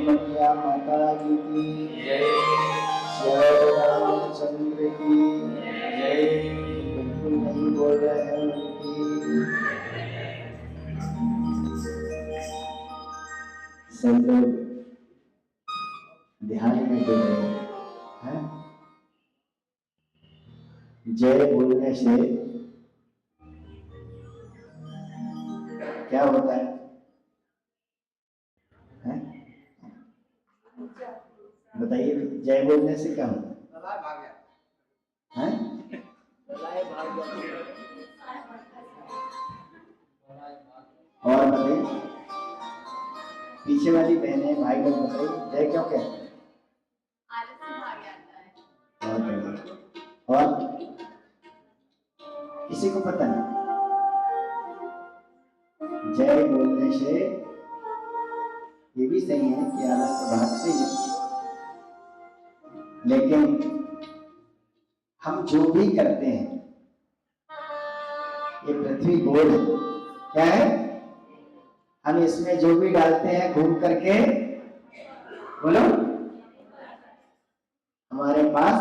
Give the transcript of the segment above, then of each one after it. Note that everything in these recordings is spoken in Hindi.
मैया माता जी की जय, श्री रामचंद्र की जय। बिल्कुल नहीं बोल रहे हैं उनकी। सब लोग ध्यान में बोल रहे हैं। जय बोलने से क्या होता है? बताइए, जय बोलने से क्या होता है? और बताइए, पीछे वाली बहनें भाई लोग बताइए, जय क्यों कहते हैं? और किसी को पता नहीं? जय बोलने से ये भी सही है कि आलस तो भागते ही, लेकिन हम जो भी करते हैं, ये पृथ्वी गोल है। क्या है? हम इसमें जो भी डालते हैं घूम करके, बोलो, हमारे पास,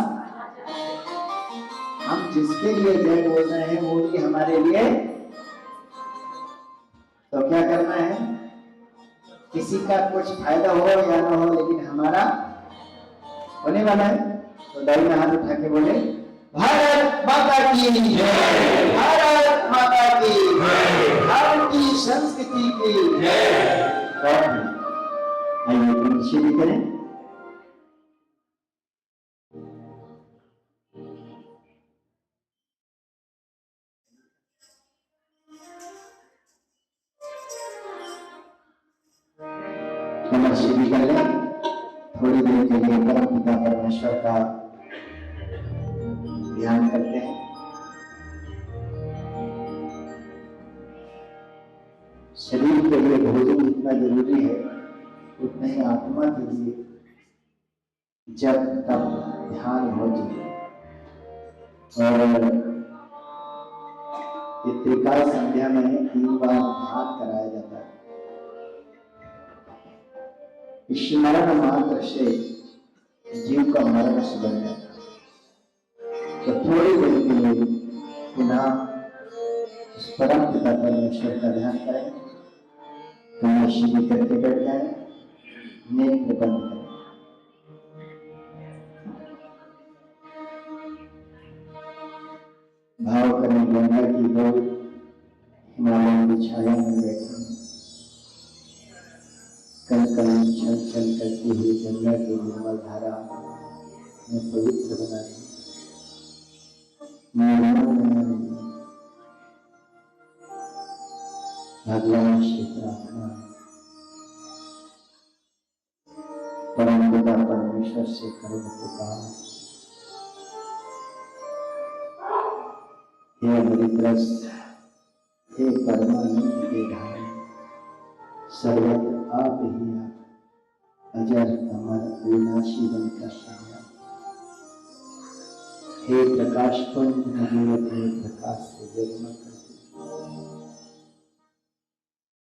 हम जिसके लिए जय बोल रहे हैं वो भी हमारे लिए। तो क्या करना है? किसी का कुछ फायदा हो या ना हो, लेकिन हमारा होने वाला है। तो दाहिना हाथ उठा के बोले, भारत माता की जय, भारत माता की जय, भारत की संस्कृति की जय। आइए शुरू करें। नमस्ते कर लें। थोड़ी देर के लिए परम पिता परमेश्वर का ध्यान करते हैं। शरीर के लिए भोजन जितना जरूरी है, उतना ही आत्मा के लिए जब तब ध्यान हो जाए। और ये त्रिकाल संध्या में 3 बार ध्यान कराया जाता है। स्मरण मात्र से जीव का मरण सुधर जाता है। तो थोड़ी देर के लिए पुनः उस परम पिता परमेश्वर का ध्यान करें। तो शिविर करके बैठ जाए, नेत्र बंद करें। भाव करें गंगा की गोद हिमालय की छाया में बैठे, कल कल छल छल करती हुई गंगा की निर्मल धारा में पवित्र बना दी। भगवान से प्रार्थना, परम पिता परमेश्वर से करो पुकार। हे हरिप्रस, हे परमानंद के धाम, सर्वत्र आप ही आप, अजर अमर अविनाशी बनकर साया। हे प्रकाश पुंज भगवत, हे प्रकाश से जगमग करती।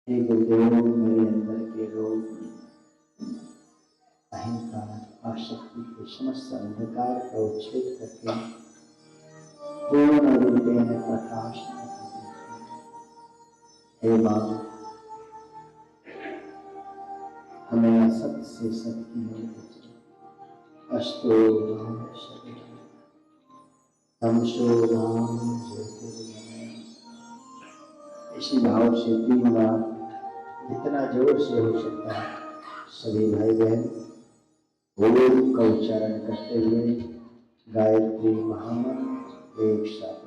हे गुरुदेव, मेरे अंदर के रोग, अहंकार, आसक्ति के समस्त अंधकार का उच्छेद करके पूर्ण रूपेण प्रकाश में कर देते। हे मां, हमें असत से सत की ओर बचाओ। अष्टो नाम शरीर तमसो नाम ज्योतिर्गमय। इसी भाव से 3 बार जितना जोर से हो सकता है सभी भाई बहन ओम का उच्चारण करते हुए गायत्री महामंत्र एक साथ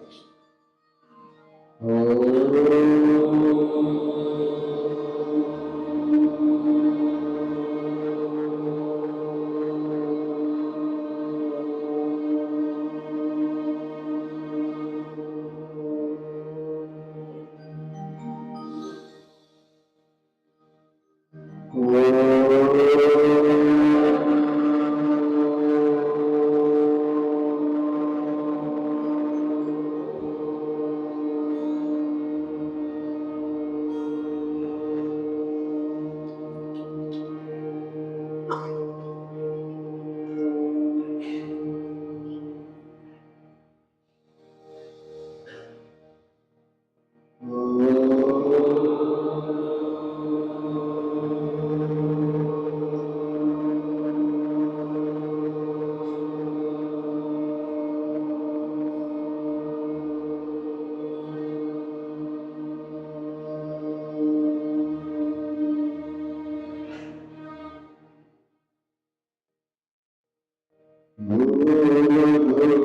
भूर्भुवः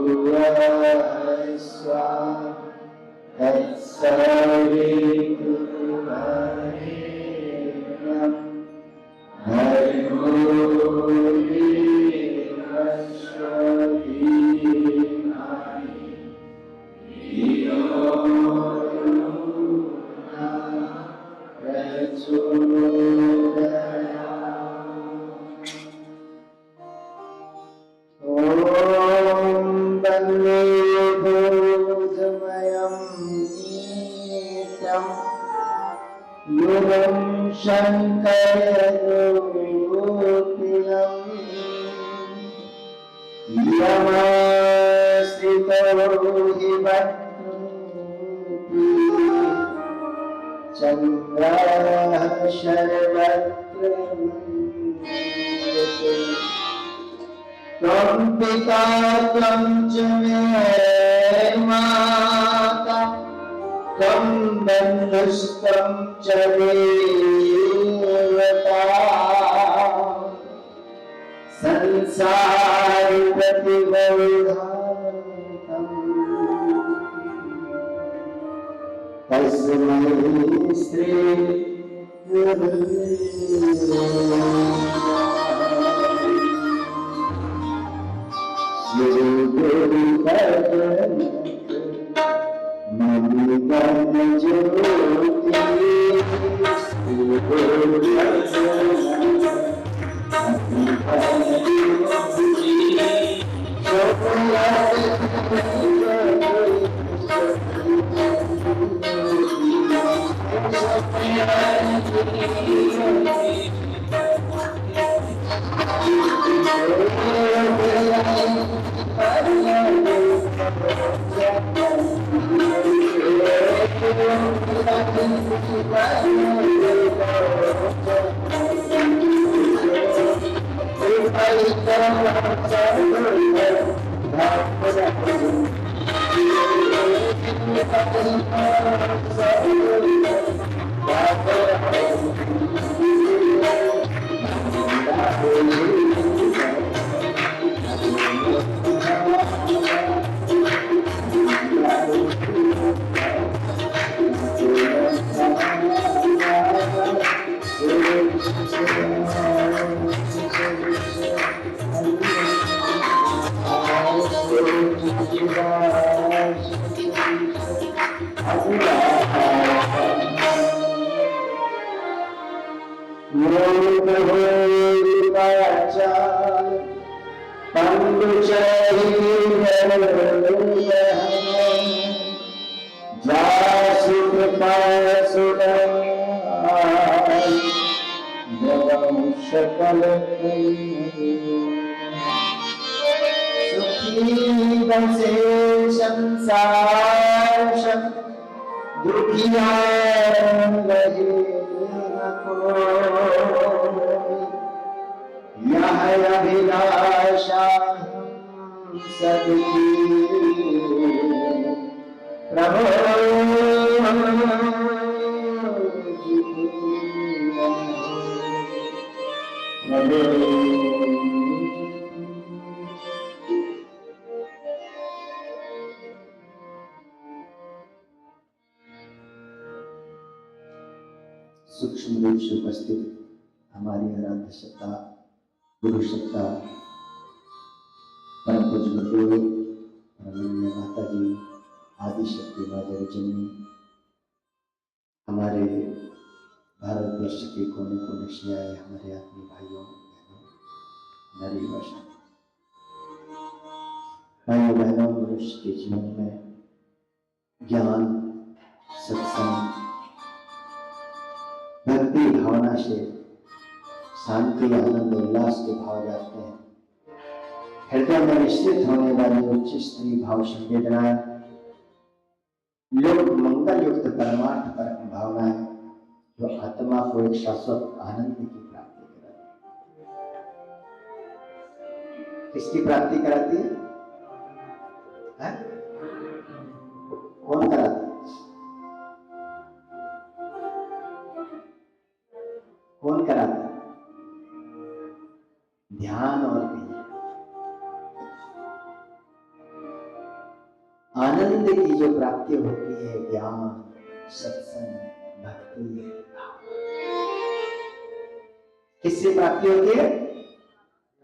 स्वः तत्सवितुर्वरेण्यं भर्गो देवस्य धीमहि धियो यो नः प्रचोदयात्। ॐ वन्दे भूतमयं नीतं गुरुं शङ्करगुरुकुलं यमाश्रितो हि वक्त्रमुपि चन्द्रः सर्वत्र मुह्यते। त्वं पिता त्वं च मे माता त्वं बन्धुस्त्वं च देवता संसारप्रतिबोधार्थं तस्मै श्री गुरवे सूक्ष्म रूप से उपस्थित हमारी आराध्य सत्ता गुरु सत्ता परम पूज्य गुरुदेव परमन्य माता जी आदि शक्ति माता जननी हमारे भारतवर्ष के कोने कोने से आए हमारे आत्मीय भाइयों बहनों मनुष्य के जीवन में ज्ञान सत्संग भक्ति भावना से शांति आनंद उल्लास के भाव जाते हैं। हृदय में निश्चित होने वाली उच्च स्त्री भाव संवेदनाएं लोक मंगल युक्त परमार्थ पर भावनाएं जो आत्मा को एक शाश्वत आनंद की प्राप्ति कराती है। किसकी प्राप्ति कराती है? कौन कराता है? कौन कराता है? ध्यान और कहीं आनंद की जो प्राप्ति होती है, ज्ञान, सत्संग, भक्ति, किससे प्राप्ति होती है?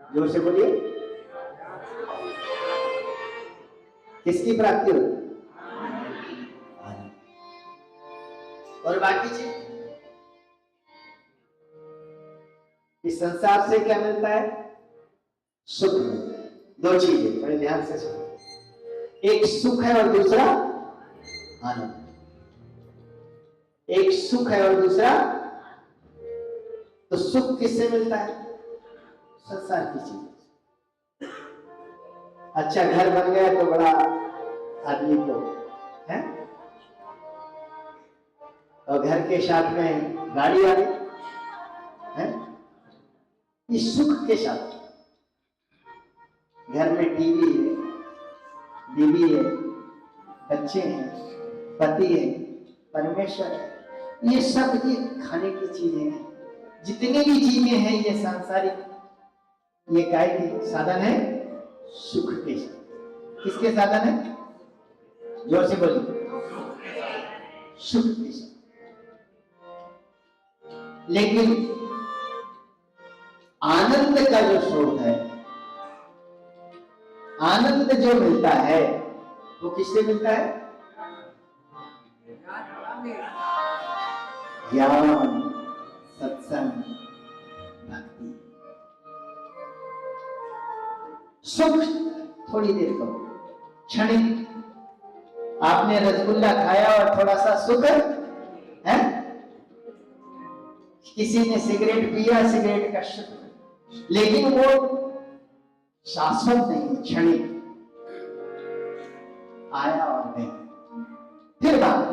जोर से बोलिए, किसकी प्राप्ति होती है? आनंद। और बाकी चीज इस संसार से क्या मिलता है? सुख मिलता है। दो चीजें बड़े ध्यान से सुनो, एक सुख है और दूसरा आनंद। एक सुख है और दूसरा, तो सुख किससे मिलता है? संसार की चीज। अच्छा घर बन गया तो बड़ा आदमी को है, और घर के साथ में गाड़ी आ गई है, ये सुख के साथ। घर में टीवी है, बीवी है, बच्चे हैं, पति है, परमेश्वर है, ये सब ये खाने की चीजें हैं। जितनी भी चीजें हैं ये सांसारिक, ये काय के साधन है? सुख के साधन। किसके साधन है? जोर से बोलिए, सुख के साधन। लेकिन आनंद का जो स्रोत है, आनंद जो मिलता है वो किससे मिलता है? ज्ञान, सत्संग, भक्ति। सुख थोड़ी देर का, क्षणिक। आपने रसगुल्ला खाया और थोड़ा सा सुख है, किसी ने सिगरेट पिया, सिगरेट का सुख, लेकिन वो शाश्वत नहीं, क्षणिक, आया और गया, फिर बात।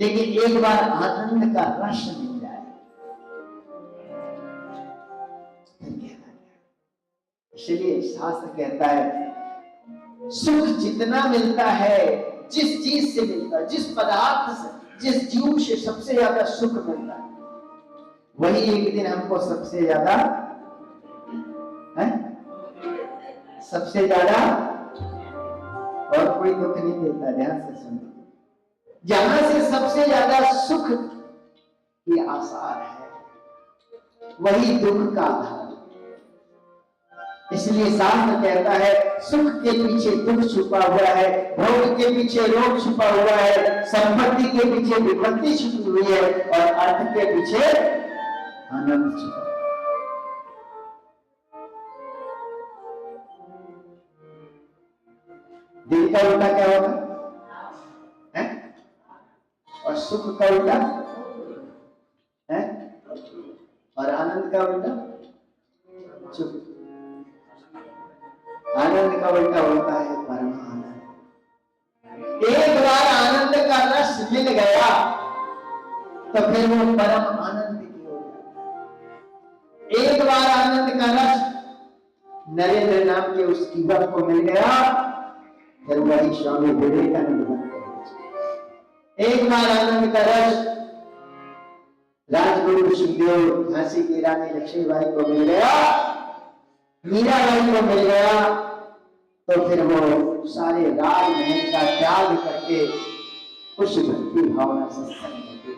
लेकिन एक बार आनंद का रस मिल जाए फिर कहना क्या। इसलिए शास्त्र कहता है सुख जितना मिलता है, जिस चीज से मिलता है, जिस पदार्थ से, जिस जीव से सबसे ज्यादा सुख मिलता है, वही एक दिन हमको सबसे ज्यादा है, सबसे ज्यादा और कोई दुख नहीं देता। ध्यान से सुनिए, जहां से सबसे ज्यादा सुख की आसार है वही दुख का आधार। इसलिए शास्त्र कहता है सुख के पीछे दुख छुपा हुआ है, भोग के पीछे रोग छुपा हुआ है, संपत्ति के पीछे विपत्ति छुपी हुई है, और अर्थ के पीछे आनंद छुपा। दिल का उल्टा क्या होगा? है? और सुख का उल्टा है, और आनंद का उल्टा चुप। आनंद का उल्टा होता है परम आनंद। एक बार आनंद का रस मिल गया तो फिर वो परम आनंद की हो गया। एक बार आनंद का रस नरेंद्र नाम के उस युवक को मिल गया, फिर वही स्वामी विवेकानंद बन गए। एक बार आनंद का रस राजगुरु सुखदेव, झांसी की रानी लक्ष्मीबाई को मिल गया, मीराबाई को मिल गया, तो फिर वो सारे राजमहल का त्याग करके उस भक्ति भावना से संग होते।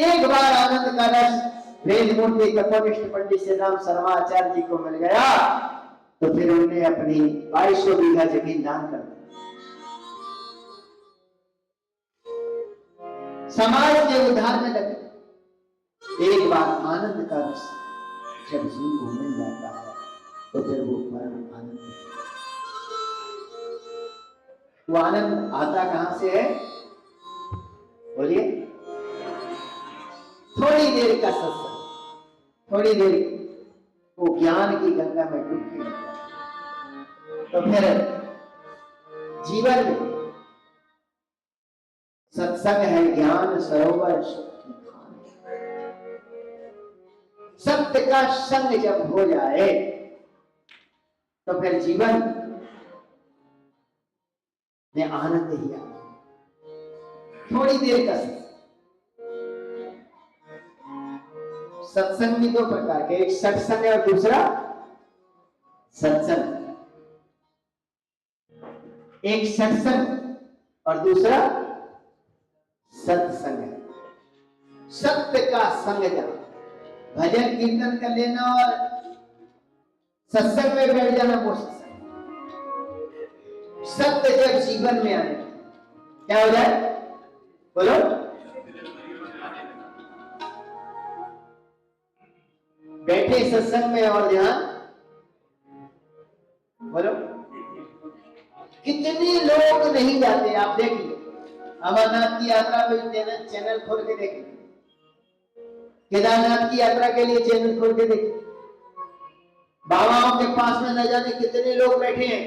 एक बार आनंद का रस वेदमूर्ति कपोनिष्ठ पंडित श्री राम शर्मा आचार्य जी को मिल गया, तो फिर उन्होंने अपनी 2200 बीघा जमीन दान कर दी। समाज के उद्धार में लगे। एक बार आनंद का रस जब जीव को मिल जाता है तो फिर वो परम आनंद। वो आनंद आता कहां से है? बोलिए। थोड़ी देर का सत्संग, थोड़ी देर वो ज्ञान की गंगा में डुबकी लग जाती, तो फिर जीवन में सत्संग है ज्ञान सरोवर सत्य का संग जब हो जाए तो फिर जीवन में आनंद ही आता। थोड़ी देर का सत्संग भी दो प्रकार के, एक सत्संग है और दूसरा सत्संग। एक सत्संग और दूसरा सत्संग है। सत्य का संग जाना, भजन कीर्तन कर लेना और सत्संग में बैठ जाना वो सत्संग। सत्य जब जीवन में आने क्या हो जाए, बोलो। बैठे सत्संग में और ध्यान, बोलो। कितने लोग नहीं जाते, आप देखिए अमरनाथ की यात्रा में चैनल खोल के देखिए, केदारनाथ की यात्रा के लिए चैनल खोल के देखिए, बाबाओं के पास में न जाने कितने लोग बैठे हैं,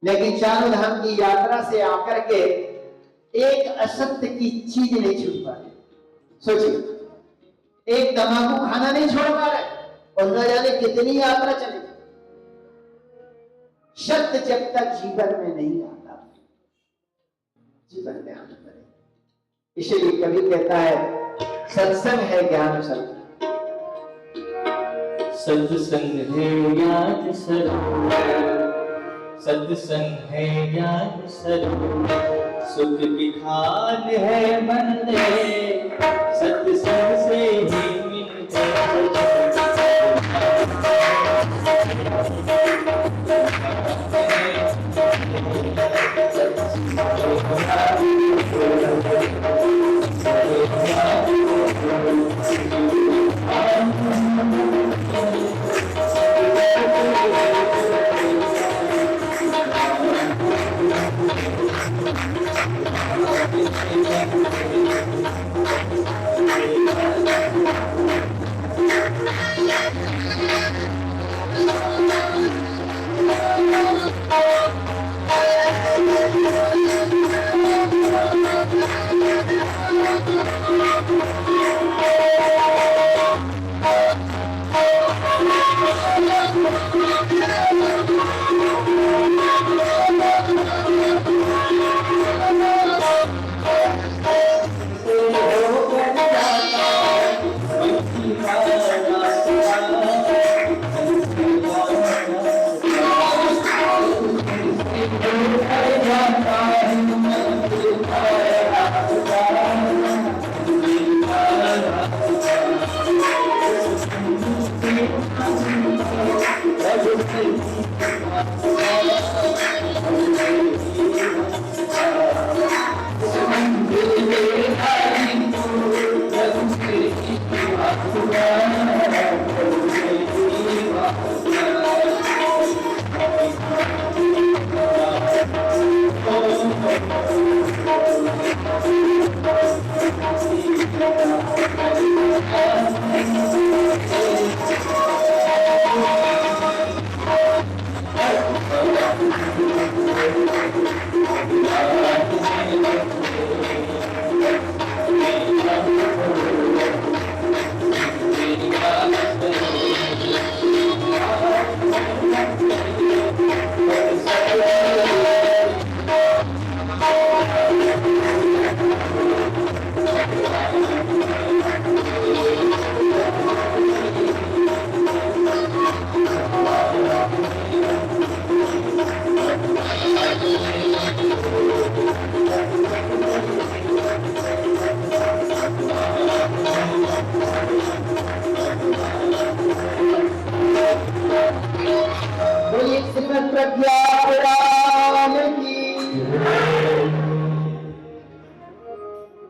लेकिन चारों धाम की यात्रा से आकर के एक असत्य की चीज नहीं छूट पा रही। सोचिए, एक तंबाकू खाना नहीं छोड़ पा रहे और न जाने कितनी यात्रा चली। सत्य जब तक जीवन में नहीं आता, जीवन में आना पड़ेगा। इसलिए कभी कहता है सत्संग है ज्ञान स्वरूप, सत्संग है ज्ञान स्वरूप, सत्संग है ज्ञान स्वरूप, सुख की खान है बंदे, सत्संग से ही मिलते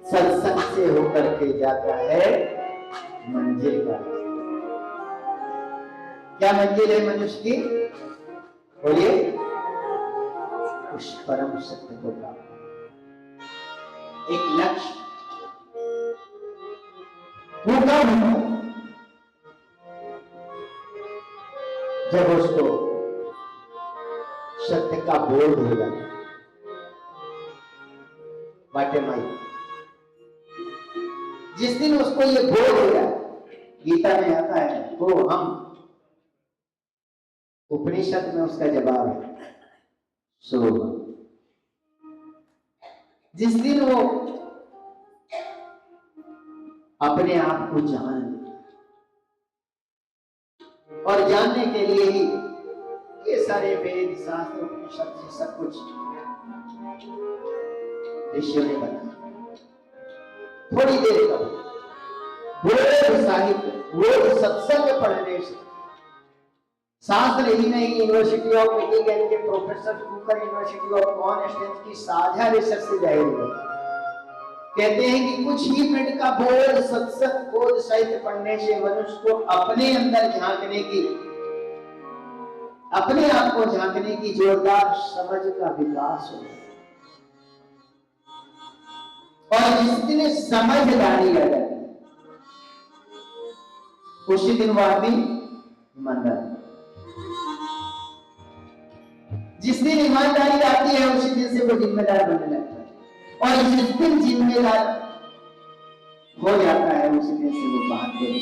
सत्संग से होकर के जाता है मंजिल का। क्या मंजिल है मनुष्य की, बोलिए? उस परम सत्य को प्राप्त, एक लक्ष्य पूरा होगा जब उसको सत्य का बोध हो जाए। बाटे माई, जिस दिन उसको ये बोध हो जाए, गीता में आता है वो हम, उपनिषद में उसका जवाब है सो। जिस दिन वो अपने आप को जान ले, और जानने के लिए ही ये सारे वेद शास्त्र उपनिषद सब कुछ ऋषियों ने बताया। थोड़ी देर तक बोध साहित्य, बोध सत्संग पढ़ने से, शास्त्र ही नहीं, यूनिवर्सिटी ऑफ मिशिगन के professor cooker, university of Constance की साझा रिसर्च से जाहिर हुआ, कहते हैं कि कुछ ही मिनट का बोध सत्संग, बोध साहित्य पढ़ने से मनुष्य को अपने अंदर झांकने की, अपने आप को झांकने की जोरदार समझ का विकास हो। और जिस दिन समझदारी आ जाती है उसी दिन वो आदमी ईमानदार, जिस दिन ईमानदारी आती है उसी दिन से वो जिम्मेदार बनने लगता है, और जिस दिन जिम्मेदार हो जाता है उसी दिन से वो बहादुर।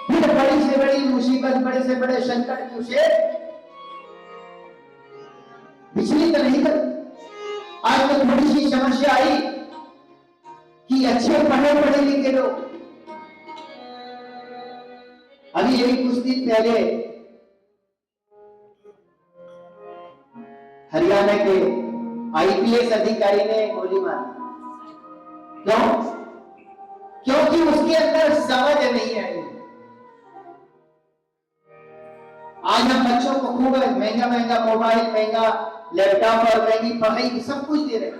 फिर बड़ी से बड़ी मुसीबत, बड़े से बड़े संकट की उसे विचलित नहीं कर। आज तो थोड़ी सी समस्या आई कि अच्छे पढ़े लिखे लोग, अभी यही कुछ दिन पहले हरियाणा के आईपीएस अधिकारी ने गोली मारी। क्यों? क्योंकि उसके अंदर समझ नहीं आई। आज हम बच्चों को खूब महंगा महंगा मोबाइल, महंगा लैपटॉप और महंगी पढ़ाई सब कुछ दे रहे हैं।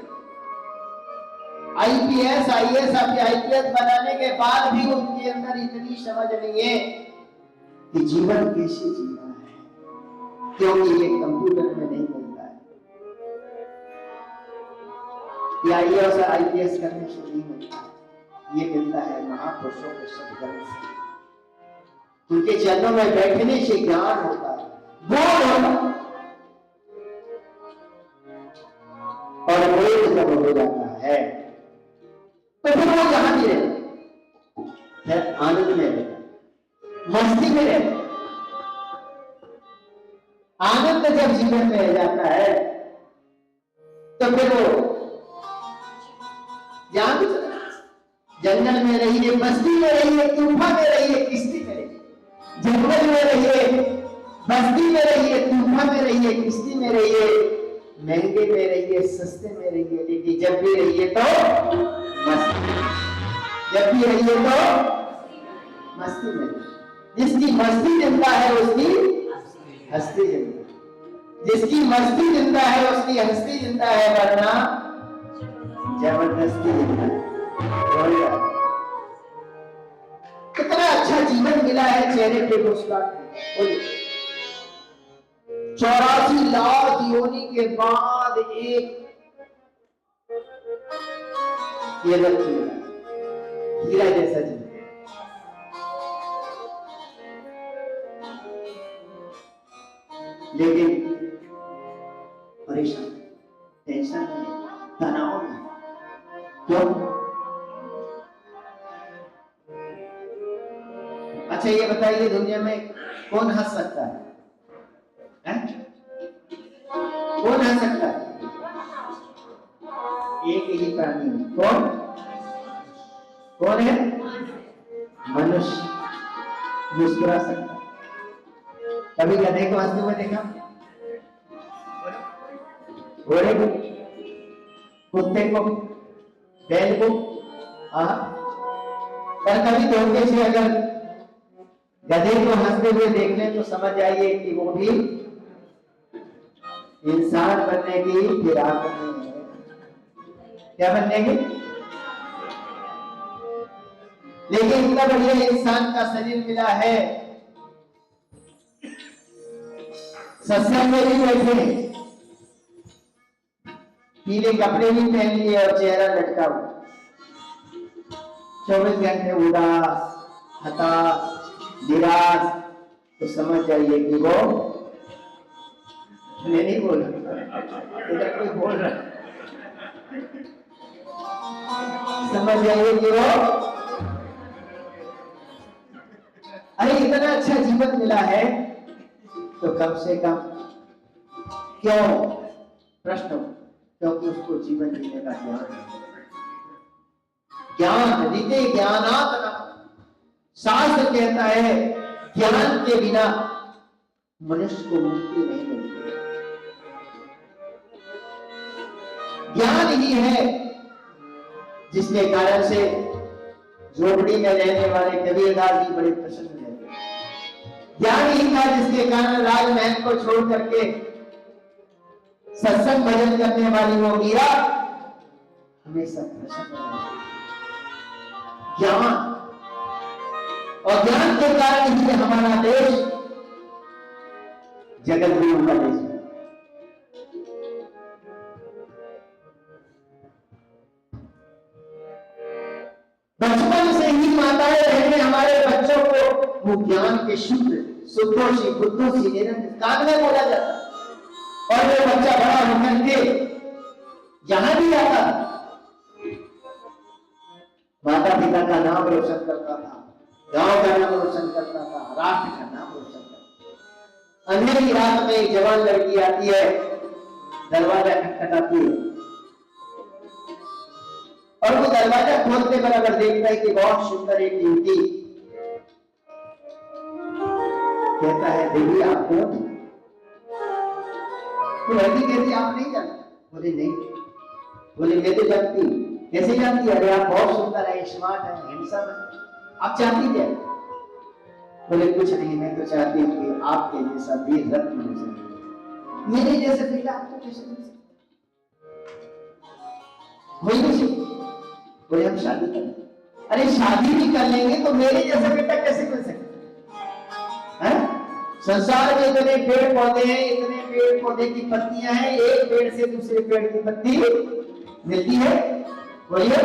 आईपीएस आईएएस आईपीएस बनाने के बाद भी उनके अंदर इतनी समझ नहीं है कि जीवन कैसे जीना है, क्योंकि ये कंप्यूटर में नहीं मिलता है, ये आईएएस और आईपीएस करने से नहीं मिलता है, ये मिलता है महापुरुषों के सद्गुण से। उनके चरणों में बैठने से ज्ञान होता है, बोध होता है, और बोध जब हो जाता है तो फिर वो जहां भी रहता है आनंद में रहता, मस्ती में रहता। आनंद जब जीवन में रह जाता है तो फिर वो जहां भी जंगल में रहिए, बस्ती में रहिए, तूफान में रहिए, किश्ती में रहिए, जंगल में रहिए, बस्ती में रहिए, तूफान में रहिए, किश्ती में रहिए, महंगे में रहिए, सस्ते में रहिए, लेकिन जब भी रहिए तो मस्ती, जब भी रहिए तो मस्ती में। जिसकी मस्ती जिंदा है उसकी हस्ती जिंदा, जिसकी मस्ती जिंदा है उसकी हस्ती जिंदा है, वरना जबरदस्ती जिंदा है। कितना अच्छा जीवन मिला है चेहरे पे मुस्कुराहट। 84 लाख योनि के बाद एक ये हीरा जैसा जीवन। लेकिन परेशान, टेंशन नहीं, तनाव नहीं। क्यों? अच्छा ये बताइए, दुनिया में कौन हंस सकता है? कौन हंस सकता है? एक ही प्राणी है। कौन? कौन है? मनुष्य मुस्कुरा सकता है। कभी गधे को हंसते हुए देखा? घोड़े को, कुत्ते को, बैल को? पर कभी धोखे से अगर गधे को हंसते हुए देख लें तो समझ जाइए कि वो भी इंसान बनने की फिराक में है। क्या बनने की? लेकिन इतना बढ़िया इंसान का शरीर मिला है, सत्संग में भी बैठे, पीले कपड़े भी पहन लिए और चेहरा लटका हुआ, 24 घंटे उदास, हताश, निराश, तो समझ जाइए कि वो, मैं नहीं बोल रहा, इधर कोई बोल रहा, समझ जाइए कि वो, अरे इतना अच्छा जीवन मिला है तो कम से कम क्यों? प्रश्न, क्योंकि उसको जीवन जीने का ज्ञान है। ज्ञान रीते ज्ञानात, शास्त्र कहता है ज्ञान के बिना मनुष्य को मुक्ति नहीं मिलती। ज्ञान ही है जिसके कारण से झोपड़ी में रहने वाले कबीरदास जी बड़े प्रसन्न रहते। ज्ञान ही था जिसके कारण राजमहल को छोड़ करके सत्संग भजन करने वाली वो मीरा हमेशा प्रसन्न रहती। ज्ञान और ज्ञान के कारण ही हमारा देश जगत गुरु का देश है। बचपन से ही माताएं बहनें हमारे बच्चों को वो ज्ञान के शुद्ध शुद्धोशी बुद्धोशी निरंतर कान में बोला जाता और वो बच्चा बड़ा होकर के यहां भी आता, माता पिता का नाम रोशन करता था, गांव का नाम रोशन करता था, राष्ट्र का नाम रोशन करता था। अंधेरी रात में एक जवान लड़की आती है, दरवाजा खटखटाती है और वो दरवाजा खोलते बराबर देखता है कि बहुत सुंदर एक युवती। कहता है देवी आप कौन? तो लड़की कहती आप नहीं जानते? बोले नहीं। बोले मैं तो जानती हूँ। कैसे जानती है? अरे आप बहुत सुंदर है, स्मार्ट है, हैंडसम है, आप चाहती क्या? बोले कुछ नहीं, मैं तो चाहती हूँ कि आपके जैसा वीर रत्न मुझे, मेरे जैसे बेटा आपको कैसे मिल सकता? वही नहीं सकती। बोले हम शादी करें। अरे शादी भी कर लेंगे तो मेरे जैसा बेटा कैसे मिल सकता है? संसार में इतने पेड़ पौधे हैं, इतने पेड़ पौधे की पत्तियां हैं, एक पेड़ से दूसरे पेड़ की पत्ती मिलती है? बोलिए,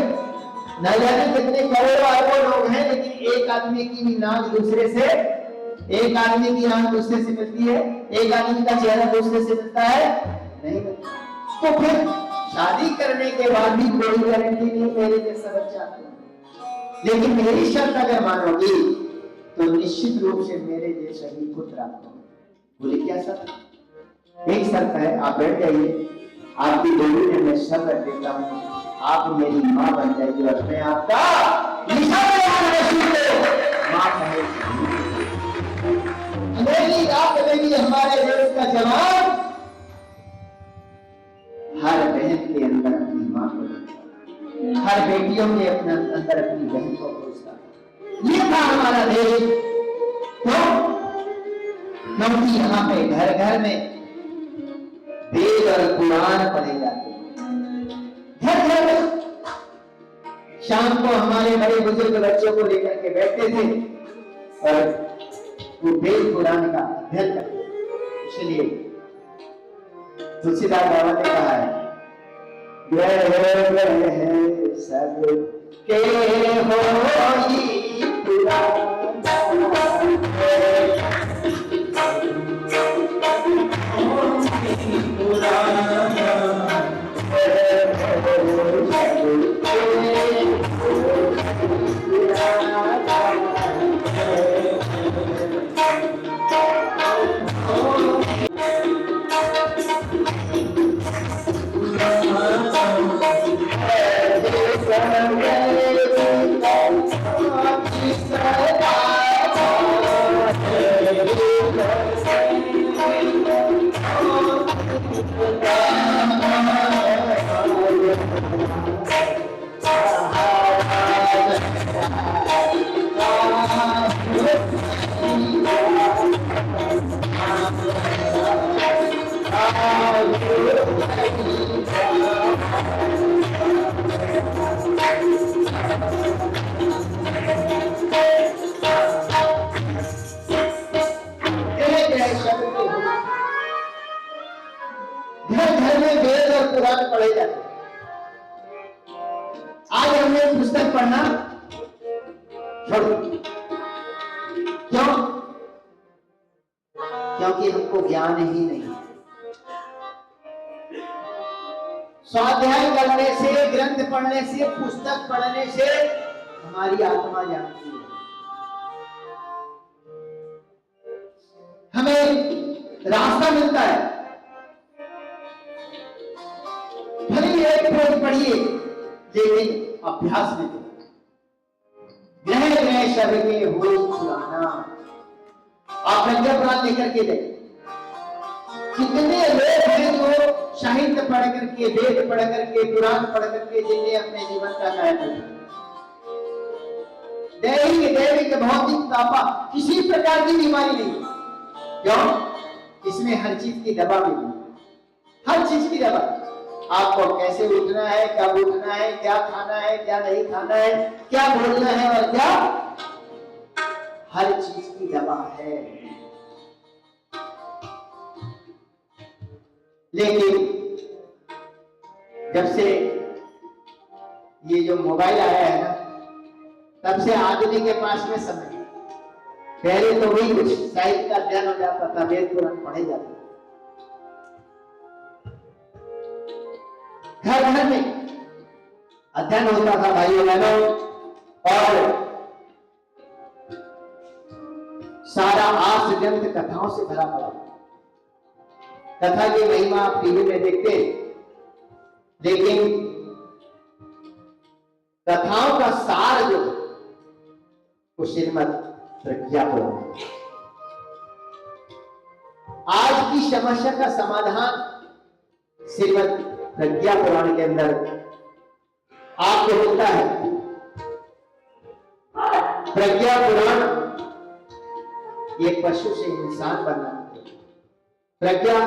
न जाने कितने करोड़ों अरबों लोग हैं, लेकिन एक आदमी की भी नाक दूसरे से, एक आदमी की नाक दूसरे से मिलती है? एक आदमी का चेहरा दूसरे से मिलता है? नहीं मिलता। तो फिर शादी करने के बाद भी कोई गारंटी नहीं मेरे जैसा बच्चा आपको। लेकिन मेरी शर्त अगर मानोगी तो निश्चित रूप से मेरे जैसा ही पुत्र आपको। बोले क्या शर्त? एक शर्त है, आप बैठ जाइए, आपकी बेटी में मैं शर्त रख देता हूँ, आप मेरी माँ बन जाएगी और मैं आपका माँ कहेगी। रात में हमारे देश का जवान हर बहन के अंदर अपनी मां को देखता, हर बेटियों के अपने अंदर अपनी बहन को खोजता। ये था हमारा देश। तो क्योंकि यहाँ पे घर घर में वेद और कुरान पढ़े जाते, घर घर में शाम को हमारे बड़े बुजुर्ग बच्चों को लेकर के बैठते थे और वो वेद कुरान का अध्ययन करते। इसलिए तुलसीदास बाबा ने कहा है, ग्रह सब के होई पुराण, पढ़े जाते। आज हमने पुस्तक पढ़ना छोड़ दिया। क्यों? क्योंकि हमको ज्ञान ही नहीं। स्वाध्याय करने से, ग्रंथ पढ़ने से, पुस्तक पढ़ने से हमारी आत्मा जानती है। हमें रास्ता मिलता है। भले एक खोज पढ़िए, लेकिन अभ्यास में ग्रह ग्रह शब के हो पुराना। आप प्रज्ञा पुराण लेकर के जाइए, कितने लोग हैं जो साहित्य पढ़ करके, वेद पढ़ करके, पुराण पढ़ करके जिन्हें अपने जीवन का कायम किया। दैविक भौतिक तापा, किसी प्रकार की बीमारी नहीं। क्यों? इसमें हर चीज की दवा मिली, हर चीज की दवा। आपको कैसे उठना है, कब उठना है, क्या खाना है, क्या नहीं खाना है, क्या बोलना है और क्या, हर चीज की दवा है। लेकिन जब से ये जो मोबाइल आया है ना, तब से आदमी के पास में समय। पहले तो वही कुछ साहित्य का अध्ययन हो जाता था, वेद पुराण पढ़े जाते, घर घर में अध्ययन होता था भाइयों बहनों, और सारा आस ग्रंथ कथाओं से भरा पड़ा। कथा की महिमा आप टीवी में देखते, लेकिन कथाओं का सार जो वो श्रीमद् प्रज्ञा पुराण। आज की समस्या का समाधान श्रीमद् प्रज्ञा पुराण के अंदर आपको मिलता है। प्रज्ञा पुराण ये पशु से इंसान बनना, प्रज्ञा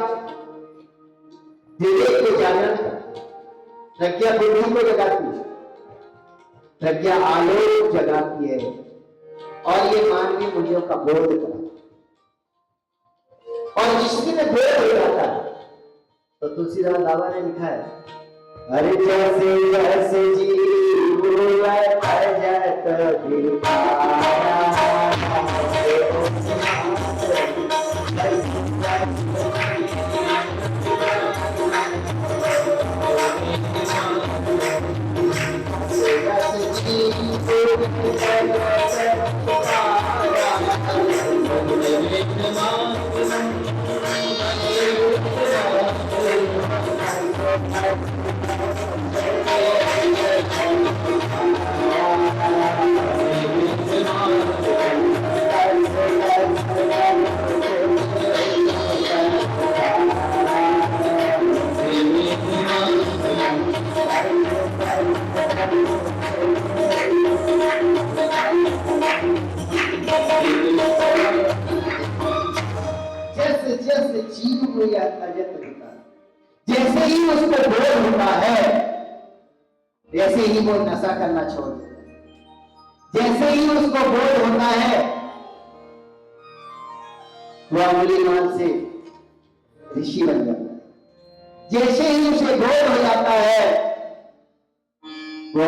विवेक को जागरण करती, प्रज्ञा बुद्धि को जगाती है, प्रज्ञा आलोक जगाती है, और ये मानवीय मूल्यों का बोध कराती है। और जिसकी में बोध हो जाता है, तो तुलसीदास बाबा ने लिखा है, अरे जैसे जैसे जीव जैसे जीव को यह अजत होता है, जैसे ही उसको बोध होता है, वैसे ही वो नशा करना छोड़ देता है। जैसे ही उसको बोध होता है, वो अंगुलीमाल से ऋषि बन जाता है। जैसे ही उसे बोध हो जाता है, वो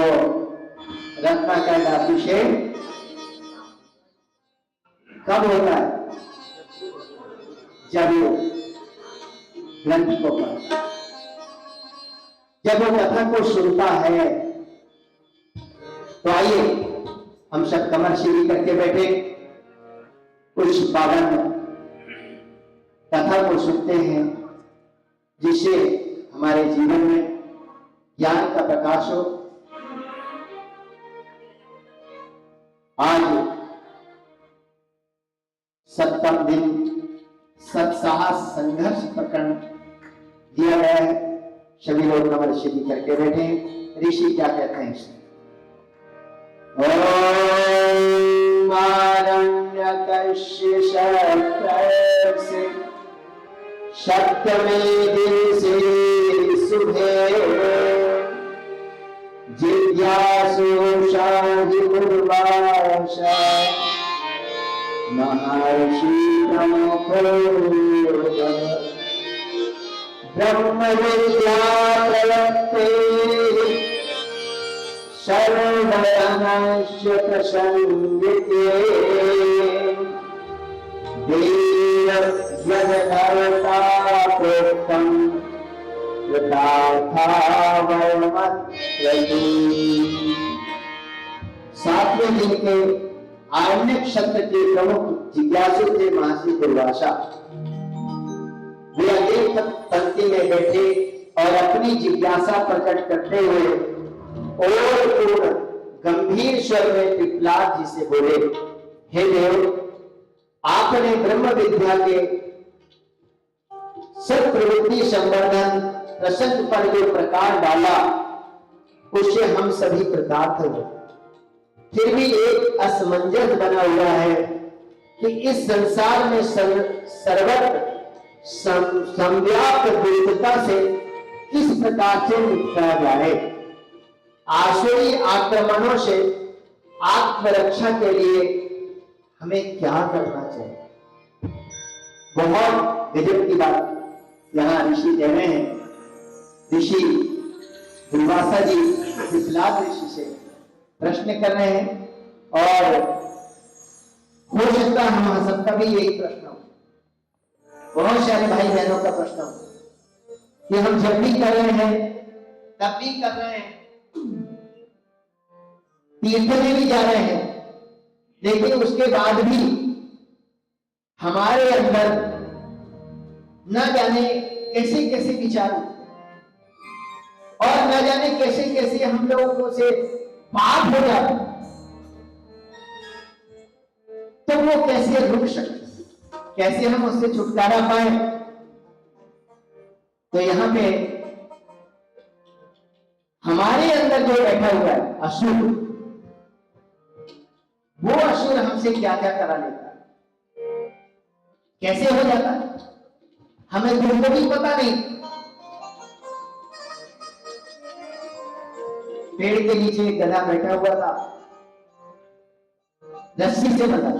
रत्नाकर अभिषेक कब होता है? जब वो ग्रंथ को पढ़ता, जब वो कथा को सुनता है। तो आइए हम सब कमर सीधी करके बैठे कुछ पावन कथा को सुनते हैं, जिससे हमारे जीवन में ज्ञान का प्रकाश हो। आज 7वां दिन सत्साहस संघर्ष प्रकरण दिया गया है। सभी लोग कमर सीधी करके बैठे हैं। ऋषि क्या कहते हैं? ओम आरण्यकस्य शक्तस्य सप्तमे दिवसे शुभे जिज्ञासु शाहि पूर्वाश महर्षि प्रमुखो ब्रह्म विद्या प्रवक्ते सर्वधनस्य प्रसंगिते देवयज्ञकर्ता प्रोक्तं यथार्था वर्मत्वयि। 7वें दिन के आरण्य क्षेत्र के प्रमुख जिज्ञासु थे महर्षि दुर्वासा। वे अनेक पंक्ति में बैठे और अपनी जिज्ञासा प्रकट करते हुए और पूर्ण गंभीर स्वर में पिपलाद जी से बोले, हे देव, आपने ब्रह्म विद्या के सब प्रवृत्ति संवर्धन प्रसंग पर जो प्रकार डाला उससे हम सभी कृतार्थ हो। फिर भी एक असमंजस बना हुआ है कि इस संसार में सर्वत्र संव्याप्त दुष्टता से किस प्रकार से निपटा जाए। आसुरी आक्रमणों से आत्मरक्षा के लिए हमें क्या करना चाहिए। बहुत गजब की बात यहाँ ऋषि कह रहे हैं। ऋषि दुर्वासा जी विप्लाद ऋषि से प्रश्न कर रहे हैं और हो सकता है हम सबका भी यही प्रश्न हो, बहुत सारे भाई बहनों का प्रश्न हो कि हम जब भी कर रहे हैं तब भी कर रहे हैं, तीर्थ में भी जा रहे हैं, लेकिन उसके बाद भी हमारे अंदर न जाने कैसे कैसे विचार और न जाने कैसे कैसे हम लोगों से पाप हो जाता, तो वो कैसे रुक सकते, कैसे हम उससे छुटकारा पाए। तो यहां पे हमारे अंदर जो बैठा हुआ है असुर, वो असुर हमसे क्या क्या करा लेता है, कैसे हो जाता है, हमें बिल्कुल भी पता नहीं। पेड़ के नीचे एक गधा बैठा हुआ था, रस्सी से बंधा।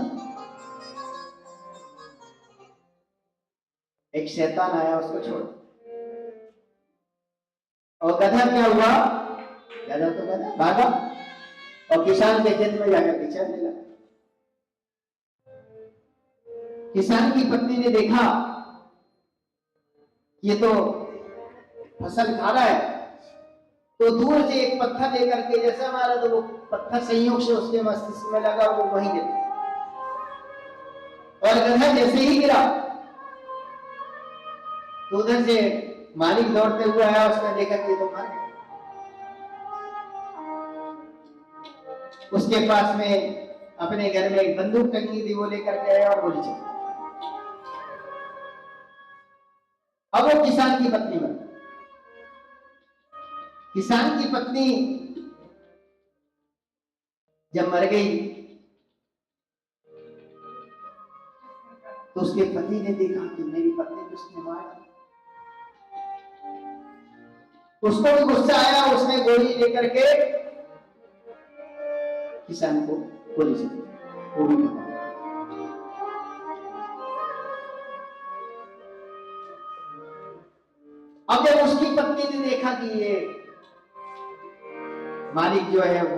एक शैतान आया उसको छोड़, और गधा क्या हुआ, गधा तो गधा भागा और किसान के खेत में जाकर के चरने लगा। किसान की पत्नी ने देखा ये तो फसल खा रहा है, तो दूर से एक पत्थर लेकर के जैसा मारा तो वो पत्थर संयोग से उसके मस्तिष्क में लगा, वो वहीं गिर और गधा जैसे ही गिरा तो उधर से मालिक दौड़ते हुए आया, उसने देखा कि तो मार गया। उसके पास में अपने घर में एक बंदूक टंगी थी, वो लेकर के आया और गोली चली। अब वो किसान की पत्नी बन, किसान की पत्नी जब मर गई तो उसके पति ने देखा कि मेरी पत्नी को उसने मारा। उसको भी गुस्सा आया, उसने गोली लेकर के किसान को गोली से वो भी मारा। अब जब उसकी पत्नी ने देखा कि ये मालिक जो है वो,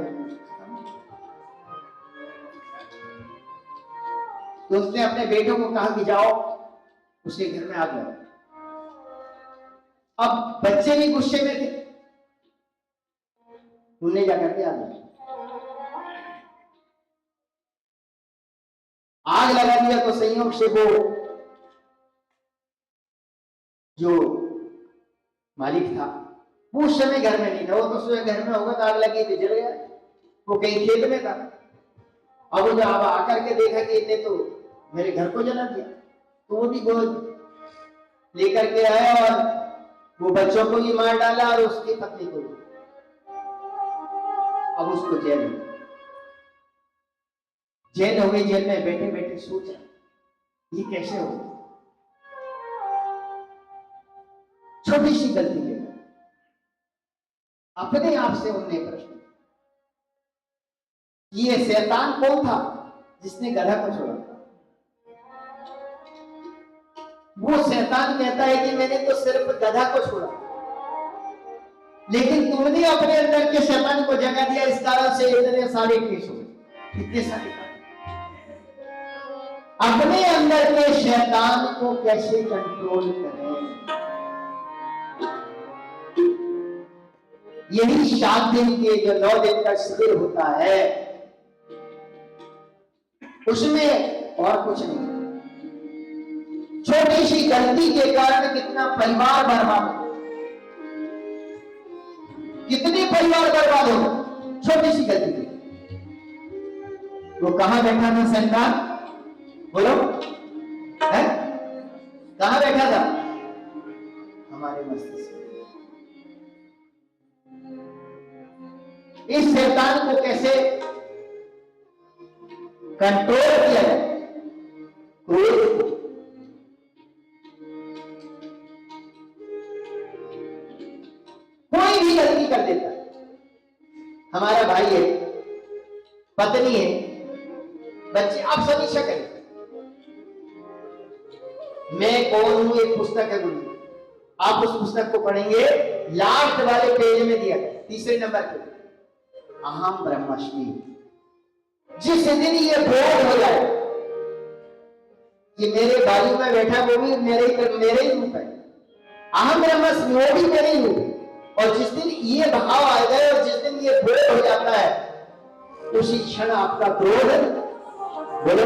तो उसने अपने बेटों को कहा कि जाओ उसके घर में आग लगाओ। अब बच्चे भी गुस्से में थे, उन्हें जाकर के आग लगा दिया। तो संयोग से वो जो मालिक था वो उस समय घर में नहीं था, वो तो उसमें घर में होगा तो आग लगी थी, जल गया, वो कहीं खेत में था। अब वो जब आकर के देखा कि इतने तो मेरे घर को जला दिया, तो वो भी गोद लेकर के आया और वो बच्चों को भी मार डाला और उसकी पत्नी को भी। अब उसको जेल हो गई। जेल में बैठे बैठे सोचा ये कैसे हो, छोटी सी गलती के अपने आप से उन्होंने प्रश्न, ये शैतान कौन था जिसने गधा को छोड़ा। वो शैतान कहता है कि मैंने तो सिर्फ गधा को छोड़ा, लेकिन तुमने अपने अंदर के शैतान को जगा दिया, इस कारण से इतने सारे केस हो गए, इतने सारे। अपने अंदर के शैतान को कैसे कंट्रोल करें, यही 7 दिन के जो 9 दिन का शिविर होता है उसमें और कुछ नहीं। छोटी सी गलती के कारण कितना परिवार बर्बाद हो, कितने परिवार बर्बाद हो, छोटी सी गलती के। तो कहां बैठा था शैतान, बोलो है? कहां बैठा था? हमारे मस्तिष्क में। इस शैतान को कैसे कंट्रोल किया जाए? क्रोध को। कोई भी गलती कर देता है, हमारा भाई है, पत्नी है, बच्चे, आप समीक्षा करें। मैं कौन हूं एक पुस्तक है गुरु, आप उस पुस्तक को पढ़ेंगे, लास्ट वाले पेज में दिया है, तीसरे नंबर पे, अहम ब्रह्मास्मि। जिस दिन ये बोध हो जाए कि मेरे बाजू में बैठा वो भी मेरे ही रूप है, अहम ब्रह्मास्मि, वो भी मेरे ही रूप है, और जिस दिन ये भाव आ जाए और जिस दिन ये बोध हो जाता है, उसी क्षण आपका क्रोध, बोलो,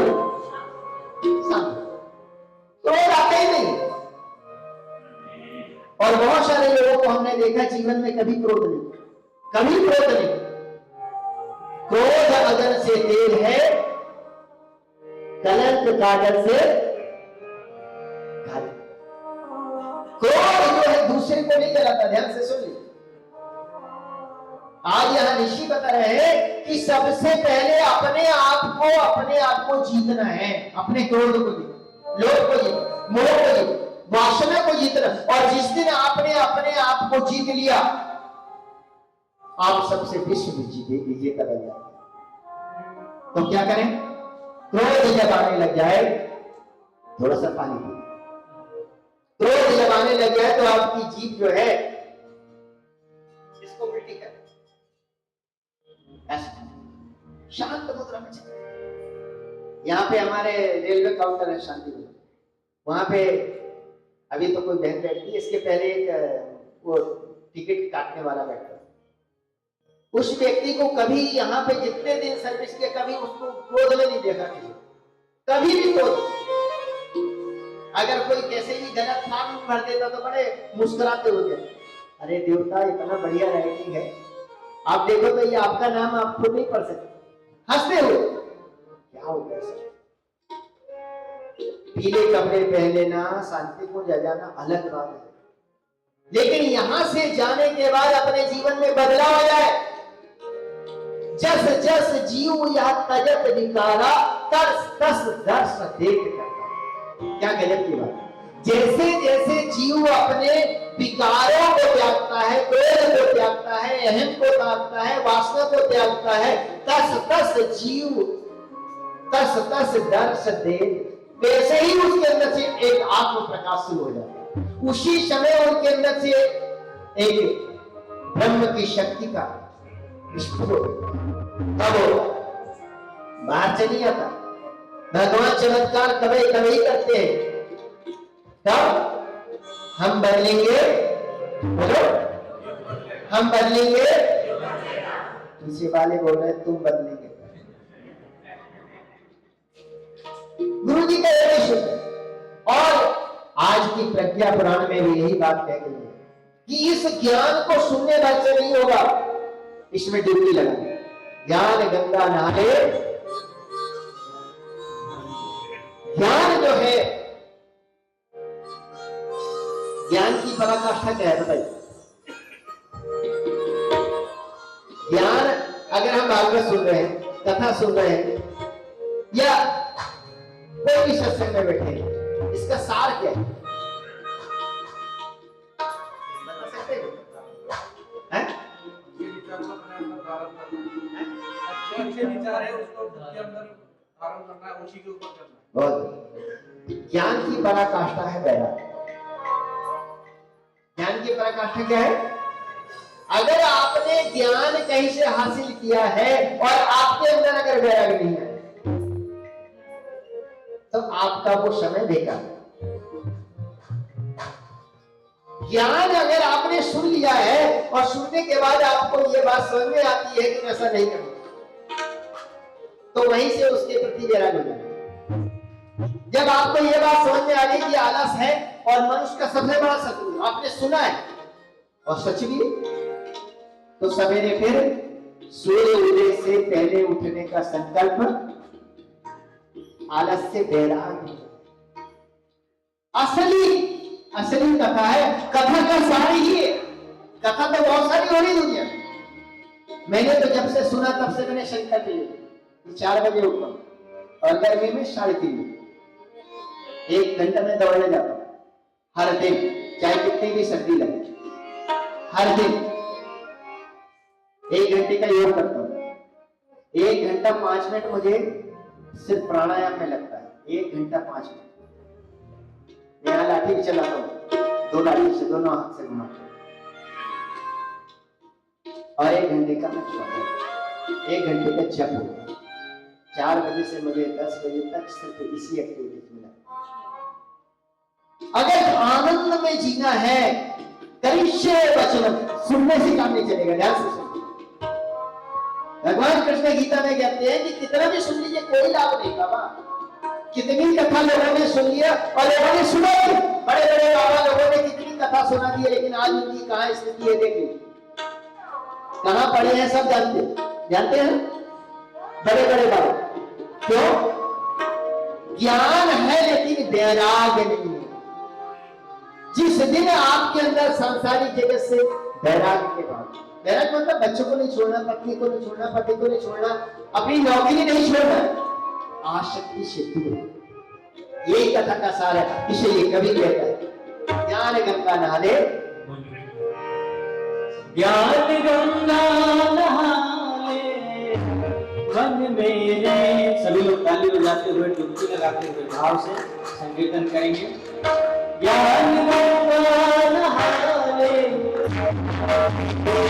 क्रोध आता ही नहीं। और बहुत सारे लोगों को हमने देखा जीवन में कभी क्रोध नहीं, कभी क्रोध नहीं। क्रोध अगर से तेल है, कलंक कागज से घायल। क्रोध जो है दूसरे को नहीं जलाता, ध्यान से सुन लीजिए। आज यहां ऋषि बता रहे हैं कि सबसे पहले अपने आप को जीतना है, अपने क्रोध को जीतना, लोभ को जीतना, मोह को जीतना, वासना को जीतना। और जिस दिन आपने अपने आप को जीत लिया, आप सबसे विश्व विजेता बन जाएंगे। तो क्या करें? क्रोध जब आने लग जाए, थोड़ा सा पानी पिए। क्रोध जब आने लग जाए तो आपकी जीभ जो है, इसको उल्टी कर, शांत मुद्रा में चले। यहाँ पे हमारे रेलवे काउंटर है शांतिपुर, वहां पे अभी तो कोई बहन बैठती है, इसके पहले एक वो टिकट काटने वाला बैठा। उस व्यक्ति को कभी यहाँ पे जितने दिन सर्विस किया, कभी उसको क्रोध में नहीं देखा किसी, कभी भी क्रोध। अगर कोई कैसे भी गलत फॉर्म भर देता तो बड़े मुस्कुराते हो गए, अरे देवता इतना बढ़िया राइटिंग है, आप देखो तो ये आपका नाम आप खुद नहीं पढ़ सकते, हंसते हो। क्या हो गया सर? पीले कपड़े पहन लेना, शांति को जाना अलग बात है, लेकिन यहां से जाने के बाद अपने जीवन में बदलाव आ जाए। जस जस जीव यह तजत विकारा, तस तस दर्श देख करता। क्या गजब की बात! जैसे जैसे जीव अपने विकारों को त्यागता है, क्रोध को त्यागता है, अहम को त्यागता है, वासना को त्यागता है, तस तस जीव तस तस दर्श देख, वैसे ही उसके अंदर से एक आत्म प्रकाश शुरू हो जाता है। उसी समय उनके अंदर से एक ब्रह्म की शक्ति का विस्फोट, तब बाहर चली आता। भगवान चमत्कार कभी कभी करते हैं, तब हम बदलेंगे, बोलो, हम बदलेंगे। पीछे वाले बोल रहे हैं तुम बदलेंगे। गुरु जी का यही शुद्ध। और आज की प्रज्ञा पुराण में भी यही बात कह गई है कि इस ज्ञान को सुनने भर से नहीं होगा, इसमें डुबकी लगानी। ज्ञान गंगा नहाए, ज्ञान जो है, ज्ञान की पराकाष्ठा क्या है बताइए? ज्ञान, अगर हम भागवत सुन रहे हैं, कथा सुन रहे हैं, या कोई भी सत्संग में बैठे हैं, इसका सार क्या है? बता सकते हैं? अच्छे विचार है, उसको उसके अंदर धारण करना है, उसी के ऊपर करना है। बहुत। ज्ञान की पराकाष्ठा है वैराग्य। ज्ञान की पराकाष्ठा क्या है? अगर आपने ज्ञान कहीं से हासिल किया है और आपके अंदर अगर वैराग्य नहीं है, तो आपका वो समय बेकार। ज्ञान अगर आपने सुन लिया है और सुनने के बाद आपको ये बात समझ में आती है कि ऐसा नहीं करना, तो वहीं से उसके प्रति वैराग्य हो जाए। जब आपको ये बात समझ में आ गई कि आलस है और मनुष्य का सबसे बड़ा शत्रु, आपने सुना है और सच भी, तो सवेरे फिर सूर्य उदय से पहले उठने का संकल्प, आलस से वैराग्य। असली असली कथा है। कथा का सारी ही है। कथा तो बहुत सारी हो रही दुनिया में। मैंने तो जब से सुना तब से मैंने संकल्प लिया 4 बजे उठता हूं और गर्मी में 3:30 बजे 1 घंटा में दौड़ने जाता हूं हर दिन, चाहे कितनी भी सर्दी लगे। हर दिन 1 घंटे का योग करता हूं। 1 घंटा 5 मिनट मुझे सिर्फ प्राणायाम में लगता है। 1 घंटा 5 मिनट। मैं यहाँ लाठी भी चलाता हूँ, 2 लाठी से दोनों हाथ से घुमाता हूँ और 1 घंटे का मैं सोता हूँ। 1 घंटे का जप होता है। 4 बजे से मुझे 10 बजे तक सिर्फ इसी एक्टिविटीज में लगता है। अगर आनंद में जीना है, करिष्ये वचनम, सुनने से काम नहीं चलेगा। ध्यान से सुनिए। भगवान कृष्ण गीता में कहते हैं कि कितना भी सुन लीजिए कोई लाभ नहीं बाबा। कितनी कथा लोगों ने सुन लिया और लोगों ने सुना भी। बड़े बड़े बाबा लोगों ने कितनी कथा सुना दी है, लेकिन आज उनकी कहां स्थिति है देखिए, कहां पड़े हैं सब जानते हैं बड़े बड़े बाबा। क्यों? ज्ञान है लेकिन वैराग्य नहीं है। जिस दिन आपके अंदर सांसारिक जगत से वैराग्य के बाद, वैराग्य मतलब बच्चों को नहीं छोड़ना, पत्नी को नहीं छोड़ना, पति को नहीं छोड़ना, अपनी नौकरी नहीं छोड़ना, आसक्ति सिद्धि हो। ये कथा का सार है। इसे ये कभी कहता है ज्ञान गंगा नहाने, ज्ञान गंगा नहाने मन मेरे। सभी लोग ताली बजाते हुए डुबकी लगाते हुए भाव से संकीर्तन करेंगे। ज्ञान गंगा नहाने मन मेरे।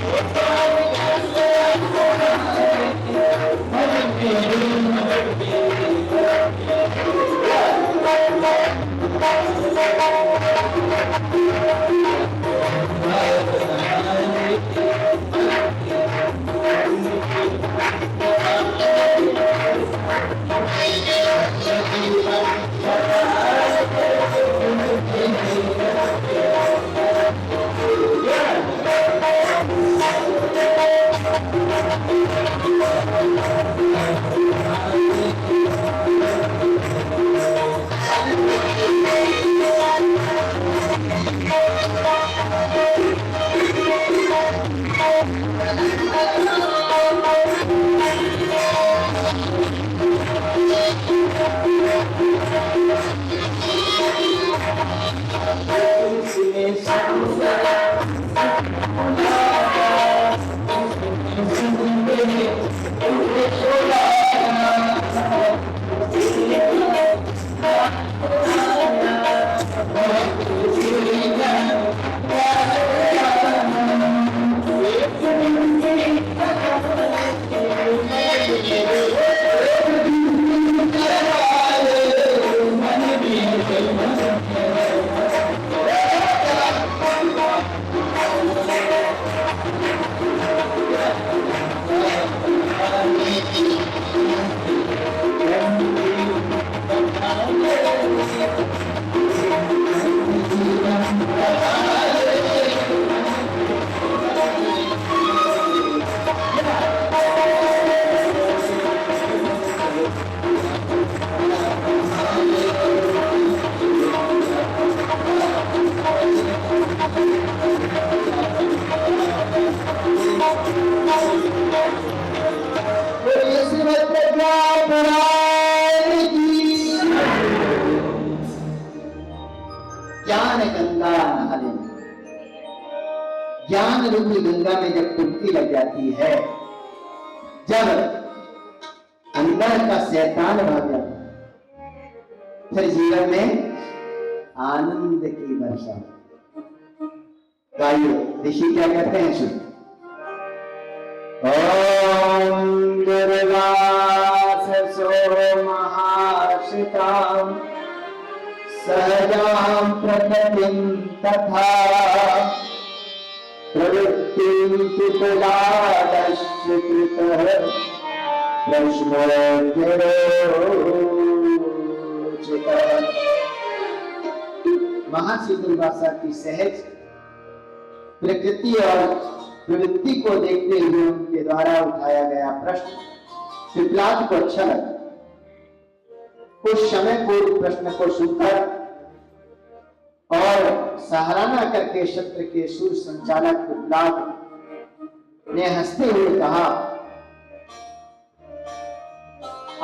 ज्ञान गंगा नहाने, ज्ञान रूपी गंगा में जब डुबकी लग जाती है, जब अंदर का शैतान भाग जाता है, फिर जीवन में आनंद की वर्षा। गाइए ऋषि क्या कहते हैं सुन। ओम दुर्वास सो महाश्रिताम सहजां प्रकृतिं तथा प्रवृत्तिं कुलादस्य कृतः प्रश्नोत्तरोचितः। महर्षि दुर्वासा की सहज प्रकृति और प्रवृत्ति को देखते हुए उनके द्वारा उठाया गया प्रश्न पिपलाद को अच्छा लगा। कुछ समय पूर्व प्रश्न को सुनकर और सराहना करके शत्रु के सूर संचालक पिप्लाद ने हंसते हुए कहा,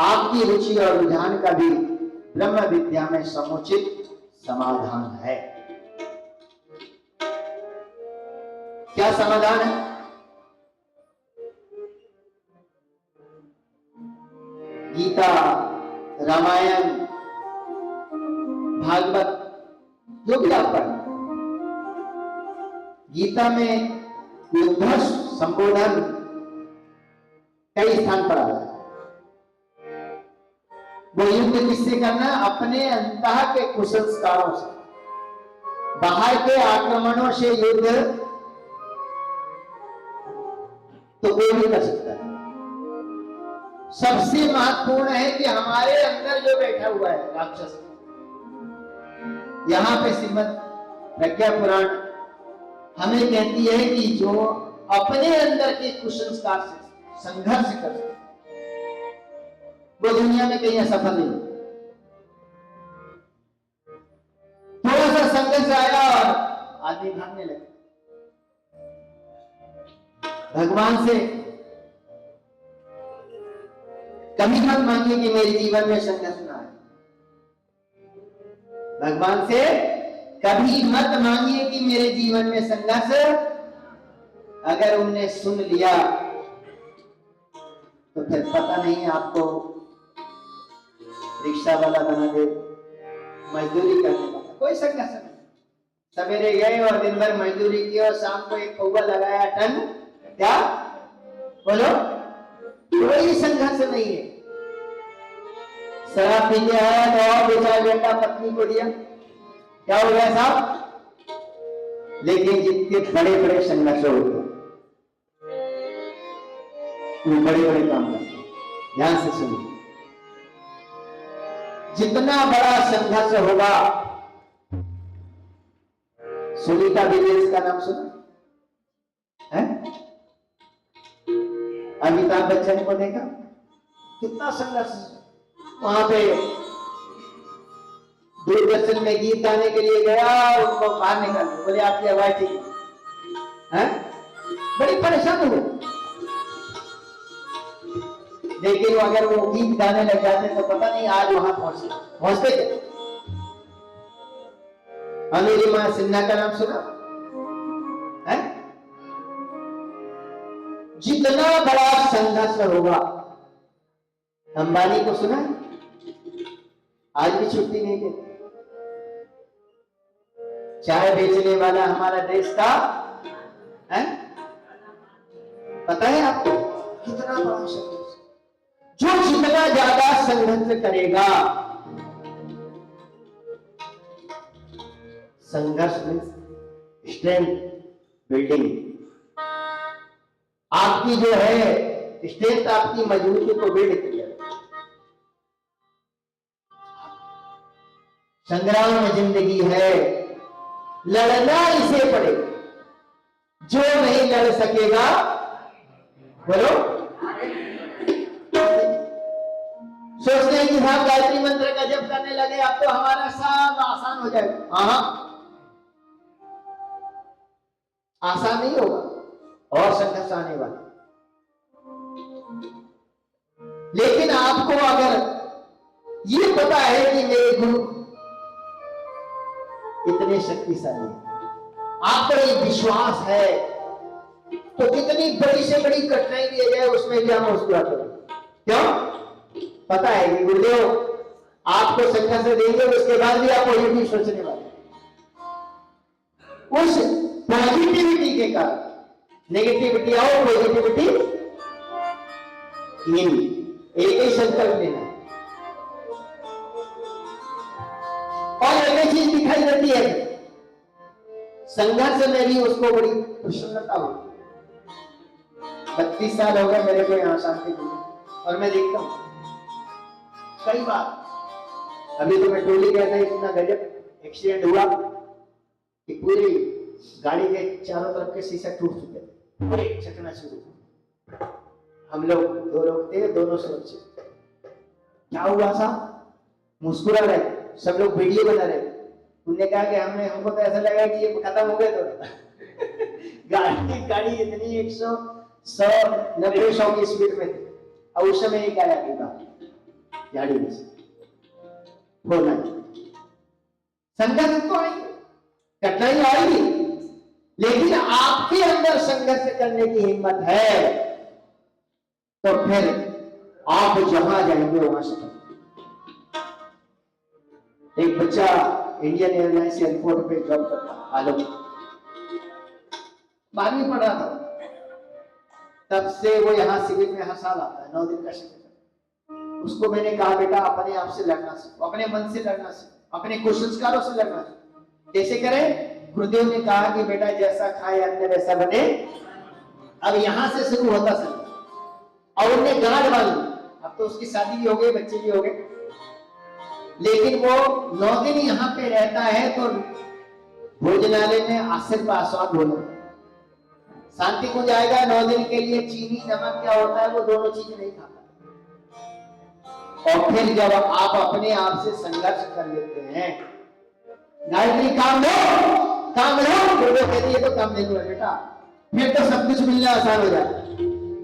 आपकी रुचि और रुझान का भी ब्रह्म विद्या में समुचित समाधान है। क्या समाधान है? गीता, रामायण, भागवत जो भी आप पढ़ें, गीता में युद्ध संबोधन कई स्थान पर आता है। वो युद्ध किससे करना? अपने अंतः के कुसंस्कारों से। बाहर के आक्रमणों से युद्ध तो कोई भी कर सकता है। सबसे महत्वपूर्ण है कि हमारे अंदर जो बैठा हुआ है राक्षस, यहां पे श्रीमद् प्रज्ञा पुराण हमें कहती है कि जो अपने अंदर के कुसंस्कार से संघर्ष कर सकते वो दुनिया में कहीं असफल नहीं। थोड़ा सा संघर्ष आया और आदमी भागने लगे। भगवान से कभी मत मांगिए कि मेरे जीवन में संघर्ष ना आए। भगवान से कभी मत मांगिए कि मेरे जीवन में संघर्ष, अगर उनने सुन लिया तो फिर पता नहीं आपको रिक्शा वाला बना दे, मजदूरी करने वाला, कोई संघर्ष नहीं। सवेरे गए और दिन भर मजदूरी की और शाम को एक पौवा लगाया टन, क्या बोलो? कोई संघर्ष नहीं है। शराब पी के आया तो और दो चार घंटा पत्नी को दिया, क्या हो गया साहब? लेकिन जितने बड़े बड़े संघर्ष होते वो बड़े बड़े काम करते। ध्यान से सुनिए, जितना बड़ा संघर्ष होगा, सुनीता विलियम्स का नाम सुना है? अमिताभ बच्चन को देखा, कितना संघर्ष। वहां पे दूरदर्शन में गीत गाने के लिए गया, उनको बाहर निकाल दिया, बोले आपकी आवाज ठीक है? बड़ी परेशान हुए। लेकिन अगर वो गीत गाने लग जाते तो पता नहीं आज वहां पहुंचते क्या। अनिलिमा सिन्हा का नाम सुना है? जितना बड़ा संघर्ष होगा, अंबानी को सुना है? आज भी छुट्टी नहीं देते। चाय बेचने वाला हमारा देश का है, पता है आपको कितना बड़ा संघर्ष। जो जितना ज्यादा संघर्ष करेगा, संघर्ष में स्ट्रेंथ बिल्डिंग, आपकी जो है स्ट्रेंथ, आपकी मजबूती को बिल्ड किया। संग्राम में जिंदगी है, लड़ना इसे पड़ेगा। जो नहीं लड़ सकेगा, बोलो, सोचते हैं कि साहब गायत्री मंत्र का जप करने लगे अब तो हमारा सब आसान हो जाएगा। हाँ, आसान नहीं होगा और संघर्ष आने वाला। लेकिन आपको अगर ये पता है कि मेरे गुरु इतने शक्तिशाली है, आप पर ये विश्वास है, तो कितनी बड़ी से बड़ी कठिनाई दी जाए उसमें भी हम मुस्कुराते हैं। क्यों? पता है कि गुरुदेव आपको संघर्ष देंगे, उसके बाद भी आप पॉजिटिव सोचने वाले। उस पॉजिटिविटी के कारण नेगेटिविटी और पॉजिटिविटी नहीं, एक ही संकल्प लेना। और एक चीज दिखाई देती है, संघर्ष में भी उसको बड़ी प्रसन्नता होती। 32 साल हो गए मेरे को यहाँ शांति मिली, और मैं देखता हूँ कई बार। अभी तो मैं टोली गया था, इतना गजब एक्सीडेंट हुआ कि पूरी गाड़ी के चारों तरफ के शीशे टूट चुके थे, पूरे चकनाचूर। हम लोग 2 लोग थे, दोनों सुरक्षित। क्या हुआ साहब? मुस्कुरा रहे, सब लोग वीडियो बना रहे। उनने कहा कि हमको तो ऐसा लगा कि ये खत्म हो गए तो गाड़ी इतनी 190 की स्पीड में थी और उस समय एक आया की बात गाड़ी में से बोलना संघर्ष तो आएगी, कठिनाई आएगी, लेकिन आपके अंदर संघर्ष करने की हिम्मत है तो फिर आप जहां जाएंगे वहां से। एक बच्चा इंडियन एयरलाइंस एयरपोर्ट पे जॉब करता आलोक 12वीं पढ़ रहा था, तब से वो यहाँ शिविर में हर साल आता है, 9 दिन का शिविर। उसको मैंने कहा बेटा अपने आप से लड़ना सीखो, अपने मन से लड़ना सीखो, अपने कुसंस्कारों से लड़ना सीखो। कैसे करें? गुरुदेव ने कहा कि बेटा जैसा खाए अन्न वैसा बने। अब यहाँ से शुरू होता सर, और उन्हें गांठ बांधी। अब तो उसकी शादी भी हो गई, बच्चे भी हो गए, लेकिन वो 9 दिन यहाँ पे रहता है तो भोजनालय में आश्चर्य का आस्वाद भोजन शांति को जाएगा। 9 दिन के लिए चीनी नमक क्या होता है वो दोनों चीज नहीं खाता। और फिर जब आप अपने आप से संघर्ष कर लेते हैं, गायत्री काम लो गुरुदेव कहती है तो काम नहीं लो बेटा, फिर तो सब कुछ मिलना आसान हो जाता है।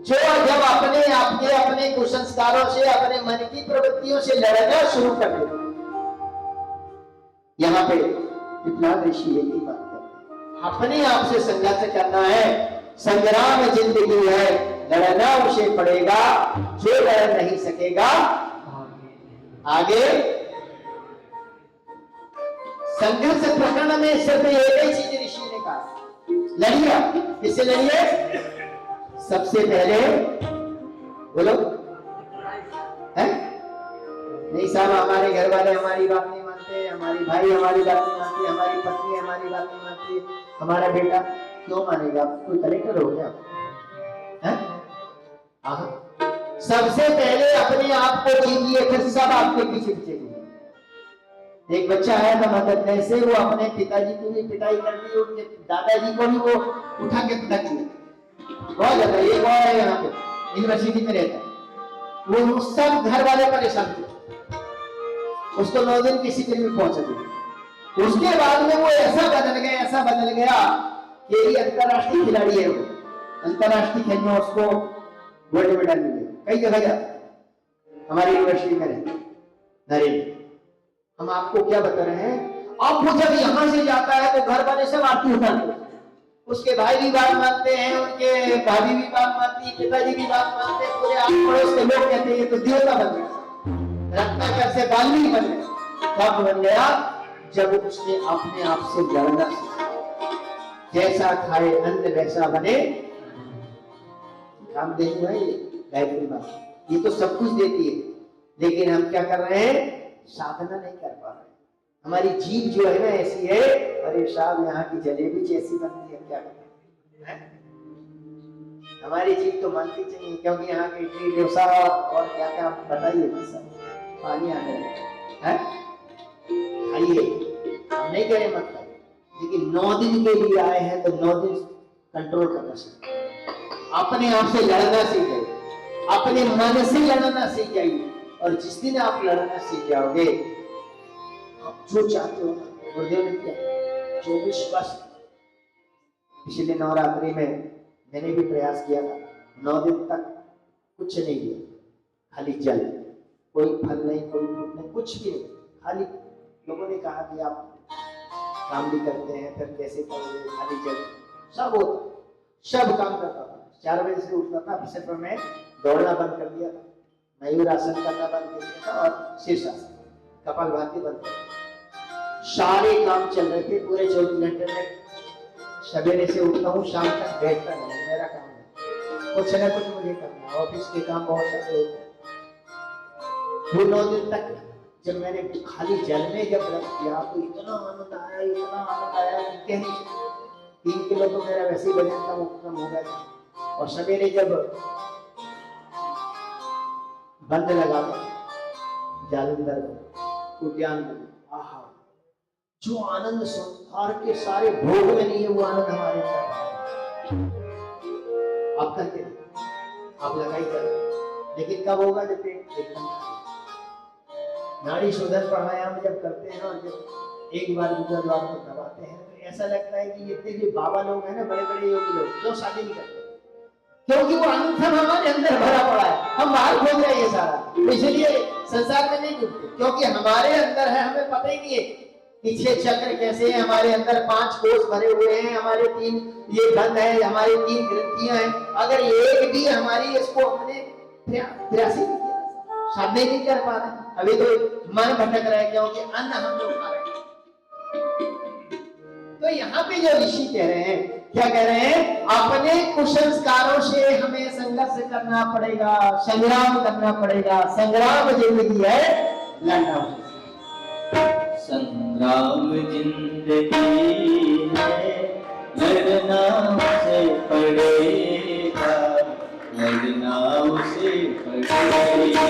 जो जब अपने आप के अपने कुसंस्कारों से अपने मन की प्रवृत्तियों से लड़ना शुरू कर दे, यहाँ पे इतना ऋषि एक ही बात करते हैं, अपने आप से संघर्ष करना है। संग्राम जिंदगी है, लड़ना उसे पड़ेगा, जो लड़ नहीं सकेगा आगे। संघर्ष प्रकरण में सिर्फ एक ही चीज ऋषि ने कहा, लड़िए। किससे लड़िए? सबसे पहले बोलो है नहीं साहब, हमारे घर वाले हमारी बात नहीं मानते, हमारी भाई हमारी बात नहीं मानती, हमारी पत्नी हमारी बात नहीं मानती, हमारा बेटा क्यों मानेगा? कोई कलेक्टर हो गया है? सबसे पहले अपने आप को जीतिए, फिर सब आपके पीछे पीछे घूमेंगे। एक बच्चा आया था मदद से, वो अपने पिताजी की भी पिटाई कर दी, उनके दादाजी को भी वो उठा के पिटा दिया। बहुत ज्यादा एक और है यहाँ पे यूनिवर्सिटी में रहता है, वो सब घर वाले परेशान थे, उसको 9 दिन किसी के भी पहुंचा दिया। उसके बाद में वो ऐसा बदल गया कि ये अंतरराष्ट्रीय खिलाड़ी है। वो अंतरराष्ट्रीय खेल में उसको गोल्ड मेडल मिले, कई जगह जाता। हमारी यूनिवर्सिटी में रहता नरेंद्र। हम आपको क्या बता रहे हैं, अब वो जब यहां से जाता है तो घर वाले सब आरती उठाते, उसके भाई भी बात मानते हैं, उनके भाभी भी बात मानती है, पिताजी भी बात मानते हैं, पूरे आस पड़ोस के लोग कहते हैं तो देवता बन गया, रत्नाकर से बाल्मीकि बन गया। कब बन गया? जब उसने अपने आप से लड़ना सीखा। जैसा खाए अन्न वैसा बने। काम देख है ये गायत्री बात, ये तो सब कुछ देती है, लेकिन हम क्या कर रहे हैं? साधना नहीं कर पा रहे। हमारी जीभ जो है ना ऐसी है, अरे साहब यहाँ की जलेबी जैसी बनती है, क्या करें? हमारी जीभ तो मानती चाहिए, क्योंकि यहाँ की इडली डोसा और क्या क्या बताइए, पानी आने है। खाइए, हम नहीं करें मत खाइए, लेकिन 9 दिन के लिए आए हैं तो 9 दिन कंट्रोल करना सीखिए, अपने आप से लड़ना सीख जाइए, अपने मन से लड़ना सीख जाइए। और जिस दिन आप लड़ना सीख जाओगे, आप जो चाहते हो, गुरुदेव ने किया 24 वर्ष पिछले नवरात्रि में मैंने भी प्रयास किया था। 9 दिन तक कुछ नहीं किया, खाली जल, कोई फल नहीं, कोई फ्रूट नहीं, कुछ भी नहीं, खाली। लोगों ने कहा कि आप काम भी करते हैं, फिर कैसे करोगे? खाली जल, सब काम करता था। 4 बजे से उठता था, फिर मैं दौड़ना बंद कर दिया था, मयूर आसन करना बंद कर दिया था, और शीर्षासन, कपालभाति बंद कर दिया। सारे काम चल रहे थे पूरे 24 घंटे में। सवेरे से उठता हूँ, शाम तक बैठता नहीं, मेरा काम है, कुछ न कुछ मुझे करना, ऑफिस के काम बहुत सारे होते हैं। वो 9 दिन तक जब मैंने खाली जल में जब रख किया तो इतना आनंद आया कि कह नहीं सकते। 3 किलो तो मेरा वैसे ही वजन कम हो गया था। और सवेरे जब बंद लगा जालंधर उद्यान में, आहा, जो आनंद संसार के सारे भोग में नहीं है, वो आनंद हमारे अंदर। आप करके आप लगाई करें, लेकिन कब होगा? जब पेट एकदम नाड़ी शोधन प्राणायाम जब करते हैं और जब एक बार दूसरा जो आपको दबाते हैं तो ऐसा लगता है कि इतने जो बाबा लोग हैं ना, बड़े बड़े योगी लोग, क्यों शादी नहीं करते? क्योंकि वो अंधन हमारे अंदर भरा पड़ा है, हम बाहर खोज रहे हैं ये सारा, तो इसलिए संसार में नहीं डूबते, क्योंकि हमारे अंदर है, हमें पता ही नहीं है पीछे चक्र कैसे है, हमारे अंदर 5 कोष भरे हुए हैं, हमारे 3 ये बंद है, हमारी 3 ग्रंथियां हैं, अगर एक भी हमारी इसको हमने प्रयास ही नहीं किया, शादी नहीं कर पा रहे, अभी तो मन भटक रहा है, क्योंकि अन्न हम लोग खा रहे हैं। तो यहाँ पे जो ऋषि कह रहे हैं, क्या कह रहे हैं? अपने कुसंस्कारों से हमें संघर्ष करना पड़ेगा, संग्राम करना पड़ेगा। संग्राम जिंदगी है, लड़ना संग्राम जिंदगी है, लड़ना उसे पड़ेगा, लड़ना उसे पड़ेगा।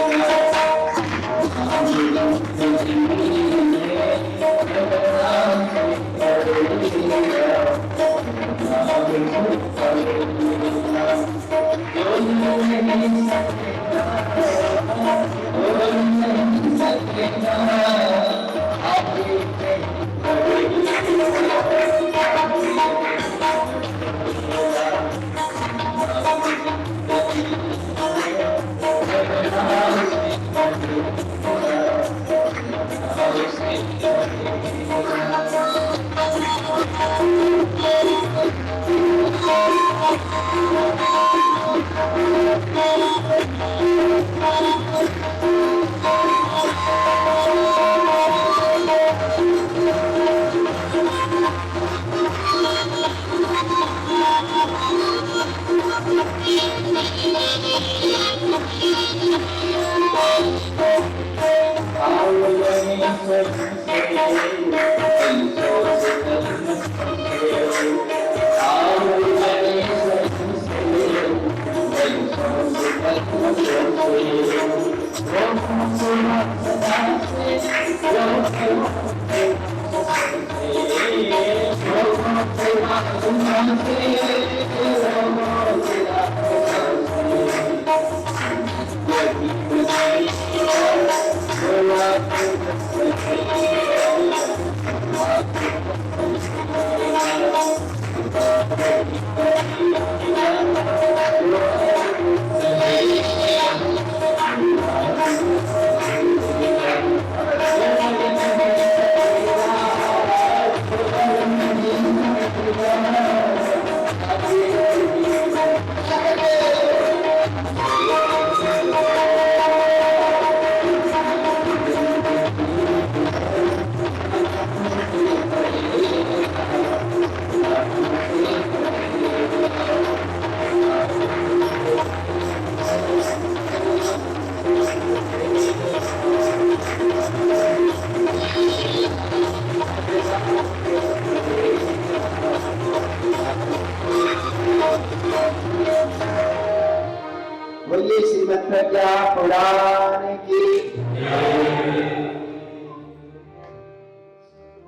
बोलिए श्रीमद् प्रज्ञा पुराण की।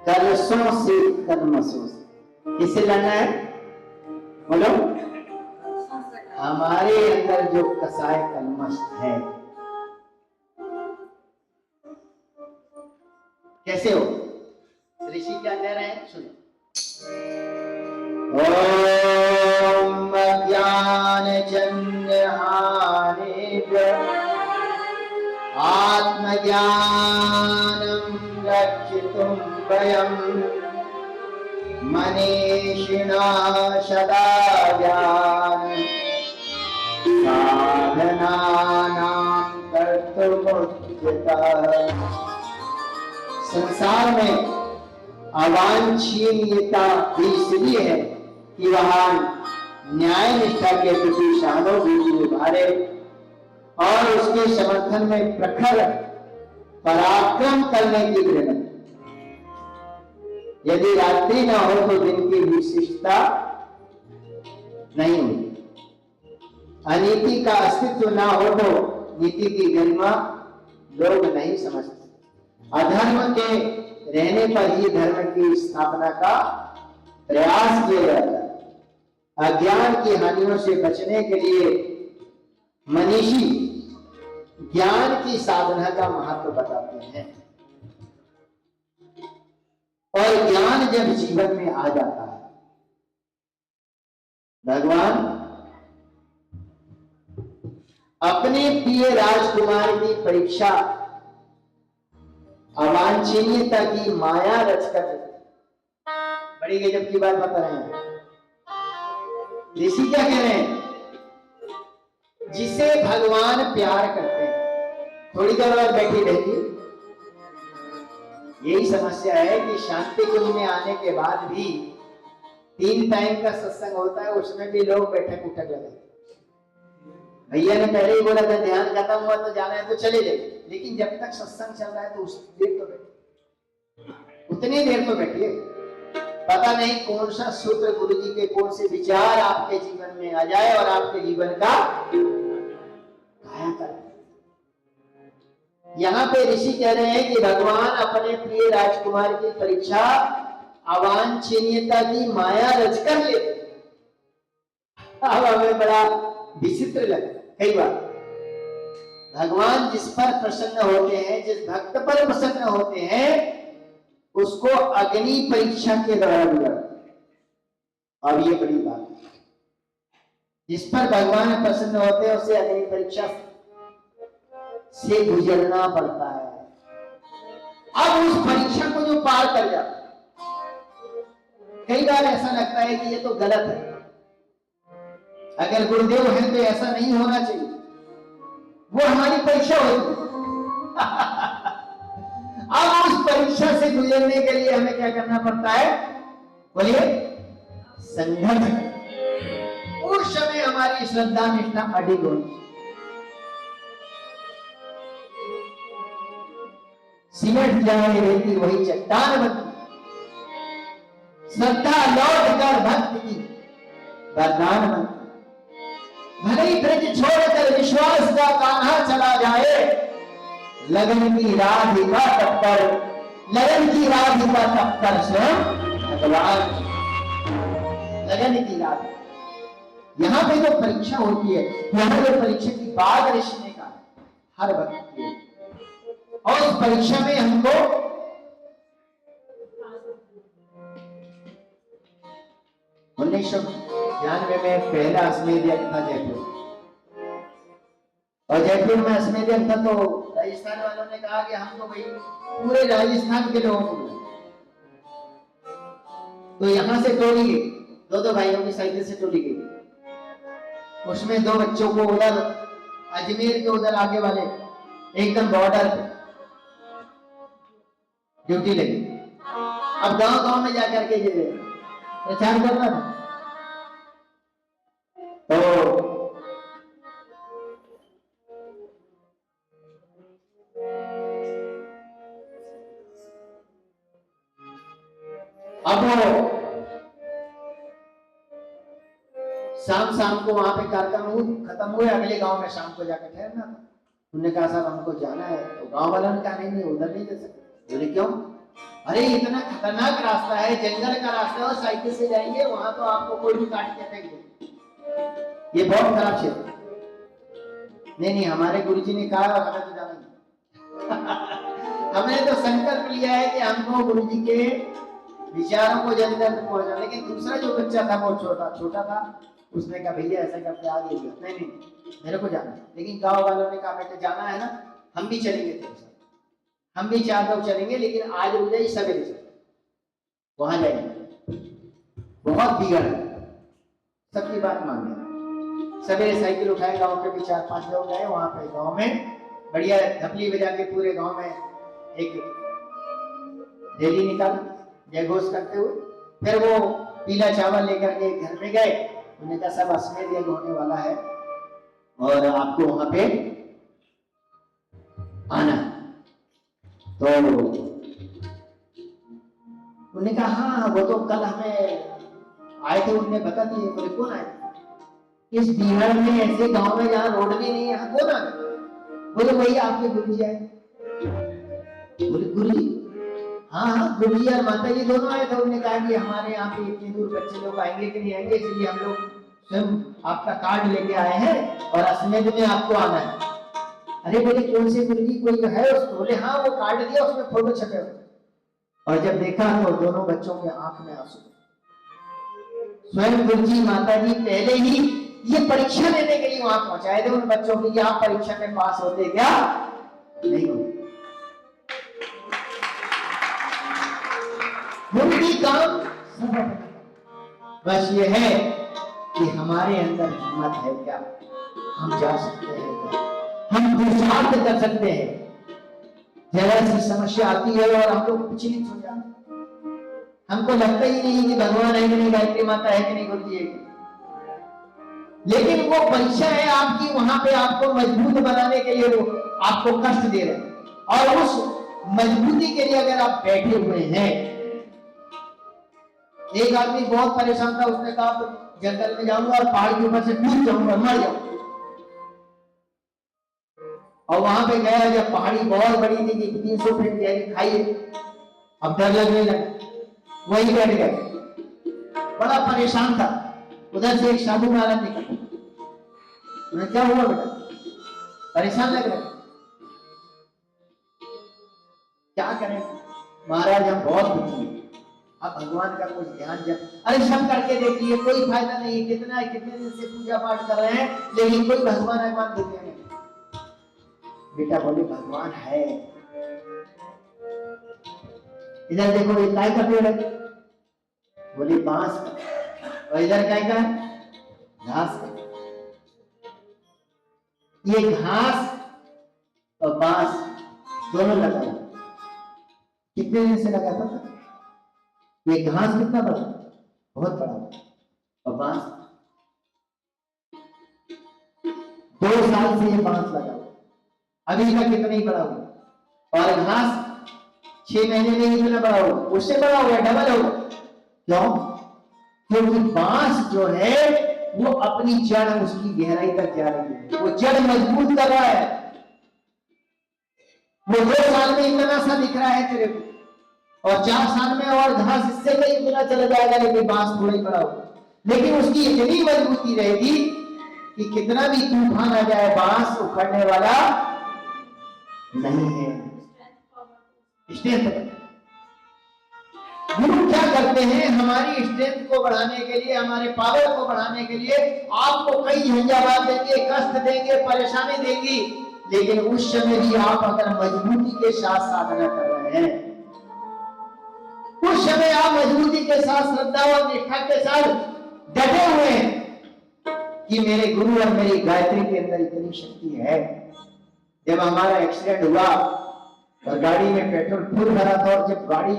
कलशों से कलमशों से किसे लड़ना है? बोलो। हमारे अंदर जो कसाय कलमश है, कैसे हो? ऋषि क्या कह रहे हैं, सुनो। ओम ज्ञान जन्यहानेभ्य आत्मज्ञानं रक्षितुं वयं मनीषिणा सदा ज्ञान साधनानां कर्तुमुच्यते। संसार में अवांछनीयता भी इसलिए है कि वहां न्याय निष्ठा के प्रति सहानुभूति उभारे और उसके समर्थन में प्रखर पराक्रम करने की प्रेरणा। यदि रात्रि न हो तो दिन की विशिष्टता नहीं होती, अनीति का अस्तित्व न हो तो नीति की गरिमा लोग नहीं समझते, अधर्म के रहने पर ही धर्म की स्थापना का प्रयास किया जाता है। अज्ञान की हानियों से बचने के लिए मनीषी ज्ञान की साधना का महत्व बताते हैं। और ज्ञान जब जीवन में आ जाता है, भगवान अपने प्रिय राजकुमार की परीक्षा अवांछनीयता की माया रचकर बड़ी गजब की बात बता रहे हैं। ऋषि क्या कह रहे हैं? जिसे भगवान प्यार करते हैं, थोड़ी देर और बैठी रहती। यही समस्या है कि शांति कुंज में आने के बाद भी 3 टाइम का सत्संग होता है, उसमें भी लोग बैठक उठक लगे। भैया ने पहले ही बोला था ध्यान खत्म हुआ तो जाना है तो चले जाइए, लेकिन जब तक सत्संग चल रहा है तो उस देर तो बैठिए, उतनी देर तो बैठिए। पता नहीं कौन सा सूत्र गुरु जी के कौन से विचार आपके जीवन में आ जाए और आपके जीवन का काया कर। यहाँ पे ऋषि कह रहे हैं कि भगवान अपने प्रिय राजकुमार की परीक्षा अवांछनीयता की माया रचकर लेते। अब हमें बड़ा विचित्र लगा कई बार। भगवान जिस पर प्रसन्न होते हैं, जिस भक्त पर प्रसन्न होते हैं, उसको अग्नि परीक्षा के द्वारा दिया। अब ये बड़ी बात है, जिस पर भगवान प्रसन्न होते हैं उसे अग्नि परीक्षा से गुजरना पड़ता है। अब उस परीक्षा को जो पार कर जाता है, कई बार ऐसा लगता है कि ये तो गलत है, अगर गुरुदेव है तो ऐसा नहीं होना चाहिए, वो हमारी परीक्षा होती है। अब उस परीक्षा से गुजरने के लिए हमें क्या करना पड़ता है? बोलिए, संघर्ष। उस समय हमारी श्रद्धा निष्ठा अडिग होनी। सिमट जाए रेती वही चट्टान बनती, श्रद्धा लौट कर भक्त की वरदान बनती। भले ही ब्रज छोड़कर विश्वास का कान्हा चला जाए, लगन की राधिका तत्पर, लगन की राधिका तत्पर स्वयं भगवान। लगन की राधिका, यहाँ पे जो परीक्षा होती है, यहाँ जो परीक्षा की बात ऋषि ने कहा हर भक्त की, और उस परीक्षा में हमको 1992 में पहला अश्वमेध यज्ञ था जयपुर, और जयपुर में अश्वमेध यज्ञ था तो राजस्थान वालों ने कहा कि हम तो भाई पूरे राजस्थान के लोगों को, तो यहां से टोली गई, दो भाइयों की साइकिल से टोली गई। उसमें 2 बच्चों को उधर अजमेर के उधर आगे वाले एकदम बॉर्डर पे ड्यूटी लगी। अब गांव में जाकर के प्रचार करना था, तो अब शाम को वहां पे कार्यक्रम खत्म हुए, अगले गांव में शाम को जाकर ठहरना था। उन्होंने कहा साहब हमको जाना है, तो गांव वालों ने कहा नहीं उधर नहीं जा सकते। बोले क्यों? अरे इतना खतरनाक रास्ता है, जंगल का रास्ता है, और साइकिल से जाएंगे वहां तो आपको कोई भी काट के फेंक दे, ये बहुत खराब क्षेत्र। नहीं हमारे गुरुजी ने कहा और हमें तो जाना नहीं। हमने तो संकल्प लिया है कि हमको गुरुजी के विचारों को जन जन तक पहुंचाना। लेकिन दूसरा जो बच्चा था वो छोटा था, उसने कहा भैया ऐसा करके आ गया, नहीं मेरे को जाना है। लेकिन गांव वालों ने कहा बेटे जाना है ना, हम भी चलेंगे तेरे साथ, हम भी 4 लोग चलेंगे, लेकिन आज रुक जाइए, सवेरे चले वहां जाएंगे। बहुत बिगड़ सबकी बात मान गया। सवेरे साइकिल उठाए, गांव के भी 4-5 लोग गए वहां पे। गांव में बढ़िया धपली बजा के पूरे गांव में एक रैली निकाली जय घोष करते हुए। फिर वो पीला चावल लेकर के घर में गए। उन्होंने कहा सब अश्वमेध यज्ञ होने वाला है और आपको वहां पे आना। तो उन्होंने कहा हाँ वो तो कल हमें आए थे, उन्होंने बता दिए। बोले कौन आए? इस बिहार में ऐसे गांव में जहाँ रोड भी नहीं है, यहाँ कौन आए? बोले वही आपके गुरुजी आए। बोले गुरुजी? हाँ गुरुजी और माता जी दोनों आए थे। उन्होंने कहा कि हमारे यहाँ पे इतनी दूर बच्चे लोग आएंगे कि नहीं आएंगे, इसलिए हम लोग स्वयं आपका कार्ड लेके आए हैं और अश्वमेध में आपको आना है। अरे बोले कौन से गुरुजी, कोई है उसको? बोले हाँ वो कार्ड दिया, उसमें फोटो छपे हुए। और जब देखा तो दोनों बच्चों के आंख में आंसू। स्वयं गुरु जी माता जी पहले ही ये परीक्षा लेने के लिए वहां पहुंचाए थे उन बच्चों की, आप परीक्षा में पास होते क्या नहीं होते। गुरु की काम बस ये है कि हमारे अंदर हिम्मत है क्या, हम जा सकते हैं क्या, हम पुरुषार्थ कर सकते हैं। जरा सी समस्या आती है और हम लोग विचलित हो जाते हैं, हमको लगता ही नहीं कि भगवान है कि नहीं, गायत्री माता है कि नहीं, गुरु जी है कि नहीं। लेकिन वो परीक्षा है आपकी, वहां पे आपको मजबूत बनाने के लिए वो आपको कष्ट दे रहे हैं। और उस मजबूती के लिए अगर आप बैठे हुए हैं, एक आदमी बहुत परेशान था, उसने कहा तो जंगल में जाऊंगा और पहाड़ के ऊपर से कूद जाऊंगा, मर जाऊंगा। और वहां पे गया, जब पहाड़ी बहुत बड़ी थी कि 300 फीट गहरी खाई है, अब डर लगने लगा, वही बैठ गया, बड़ा परेशान था। उधर से एक साधु महाराज निकले, उन्हें क्या हुआ बेटा, परेशान लग रहा है, क्या करें महाराज, हम बहुत दुखी हैं, अब भगवान का कुछ ध्यान जब, अरे सब करके देखिए कोई फायदा नहीं, कितने दिन से पूजा पाठ कर रहे हैं लेकिन कोई भगवान दिखे नहीं। बेटा बोले भगवान है, इधर देखो ये काय का पेड़ है, बोले बांस का, और इधर काय का है, घास का। ये घास और बांस दोनों लगा हुआ, कितने दिन से लगा था? ये घास कितना बड़ा, बहुत बड़ा, और बांस 2 साल से ये बांस लगा हुआ, अभी तक कितना ही बड़ा हुआ, और घास 6 महीने में ही इतना बड़ा हुआ, उससे बड़ा हुआ, डबल हुआ। क्यों? क्योंकि बांस जो है वो अपनी जड़ उसकी गहराई तक जा रही है, वो जड़ मजबूत कर रहा है। वो 2 साल में इतना सा दिख रहा है तेरे को, और 4 साल में और घास इससे कहीं इतना चला जाएगा, लेकिन बांस थोड़ा ही बड़ा होगा। लेकिन उसकी इतनी मजबूती रहेगी कि कितना भी तूफान आ जाए, बांस उखड़ने वाला नहीं है। स्ट्रेंथ गुरु क्या करते हैं, हमारी स्ट्रेंथ को बढ़ाने के लिए, हमारे पावर को बढ़ाने के लिए आपको कई झंझावात देंगे, कष्ट देंगे, परेशानी देंगी, लेकिन उस समय भी आप अगर मजबूती के साथ साधना कर रहे हैं, उस समय आप मजबूती के साथ, श्रद्धा और निष्ठा के साथ डटे हुए हैं कि मेरे गुरु और मेरी गायत्री के अंदर इतनी शक्ति है। जब हमारा एक्सीडेंट हुआ और गाड़ी में पेट्रोल फुल भरा था, और जब गाड़ी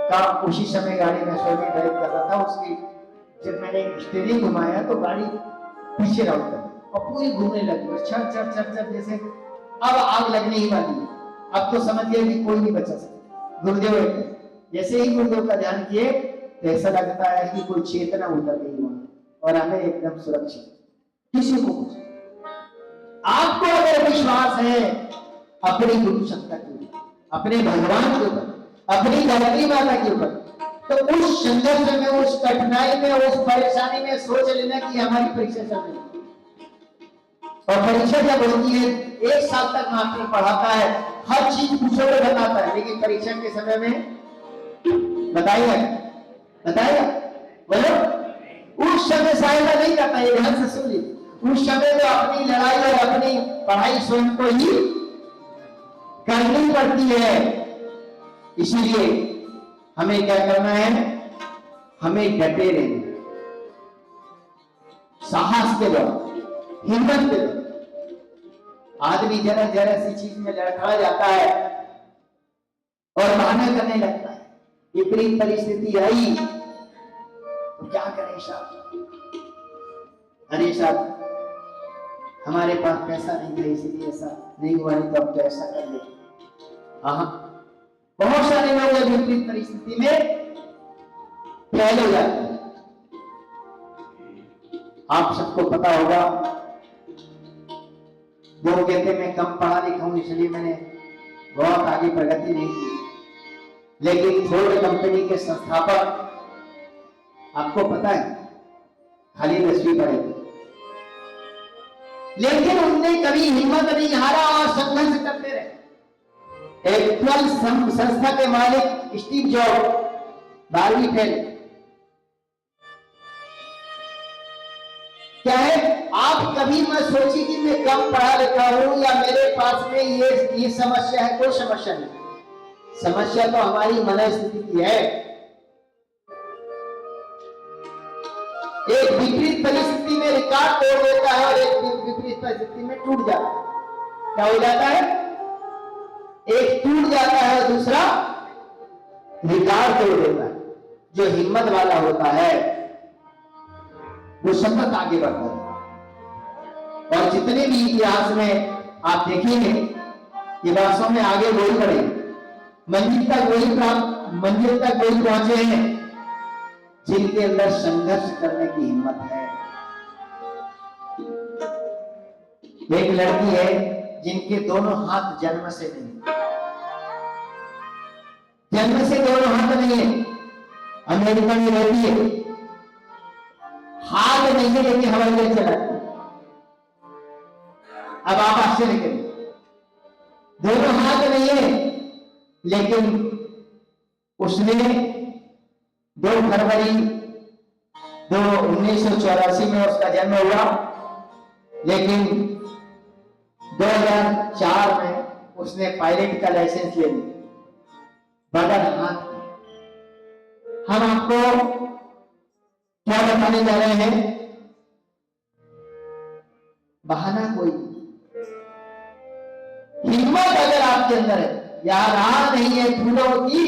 का उसी समय गाड़ी में स्वामी ड्राइव कर रहा था, उसकी जब मैंने स्टीयरिंग घुमाया तो गाड़ी पीछे रहा और पूरी घूमने लगी, चर चर चर चर, जैसे अब आग लगने ही वाली है। अब तो समझ गए कि कोई नहीं बचा सकता। गुरुदेव जैसे ही गुरुदेव का ध्यान किए तो ऐसा लगता है कि कोई चेतना उतर गई वहां, और हमें एकदम सुरक्षित, किसी को कुछ। आपको अगर विश्वास है अपनी गुरु सत्ता के ऊपर, अपने भगवान के ऊपर, अपनी गायत्री माता के ऊपर, तो उस संघर्ष में, उस कठिनाई में, उस परेशानी में सोच लेना कि हमारी परीक्षा चल रही है। और परीक्षा जब होती है, 1 साल तक मास्टर पढ़ाता है, हर चीज पूछो तो बताता है, लेकिन परीक्षा के समय में बताइएगा बोलो, उस समय सहायता नहीं करता। ये ध्यान से सुन लीजिए, उस समय तो अपनी लड़ाई और अपनी पढ़ाई स्वयं को ही करनी पड़ती है। इसीलिए हमें क्या करना है, हमें डटे रहना, साहस के द्वारा, हिम्मत के द्वारा। आदमी जरा सी चीज में लड़खड़ा जाता है और बहाना करने लगता है, विपरीत परिस्थिति आई तो क्या करें साहब, अरे साहब हमारे पास पैसा नहीं था इसलिए ऐसा नहीं हुआ, नहीं तो अब तो ऐसा कर ले। बहुत सारे लोग विपरीत परिस्थिति में फेल हो जाते हैं। आप सबको पता होगा, लोग कहते मैं कम पढ़ा लिखा हूं इसलिए मैंने बहुत आगे प्रगति नहीं की, लेकिन फोर्ड कंपनी के संस्थापक, आपको पता है, खाली 10वीं पढ़े, लेकिन उनने कभी हिम्मत नहीं हारा और संघर्ष करते रहे। एक 12 संस्था के मालिक स्टीव जॉब 12वीं फेल। क्या है, आप कभी मत सोचिए कि मैं कम पढ़ा लिखा हूं या मेरे पास में ये समस्या है। कोई समस्या नहीं। समस्या तो हमारी मनस्थिति की है। एक विपरीत परिस्थिति में रिकॉर्ड तोड़ देता है और एक विपरीत परिस्थिति में टूट जाता है। क्या हो जाता है? एक टूट जाता है और दूसरा रिकॉर्ड तोड़ देता है। जो हिम्मत वाला होता है वो सतत आगे बढ़ता है। और जितने भी इतिहास में आप देखेंगे कि वास्तव में आगे वही बढ़े, मंजिल तक वही पहुंचे हैं जिनके अंदर संघर्ष करने की हिम्मत है। एक लड़की है जिनके दोनों हाथ जन्म से नहीं, जन्म से दोनों हाथ नहीं है, अमेरिका में रहती है, हाथ नहीं है लेकिन हवाई जहाज चलाती है। अब आप आश्चर्य करिए, दोनों हाथ नहीं है लेकिन उसने 2 फरवरी 1984 में उसका जन्म हुआ, लेकिन 2004 में उसने पायलट का लाइसेंस ले लिया बगैर हाथ के। हम आपको क्या बताने जा रहे हैं? बहाना कोई नहीं। हिम्मत अगर आपके अंदर है, या राह नहीं है फूलों की,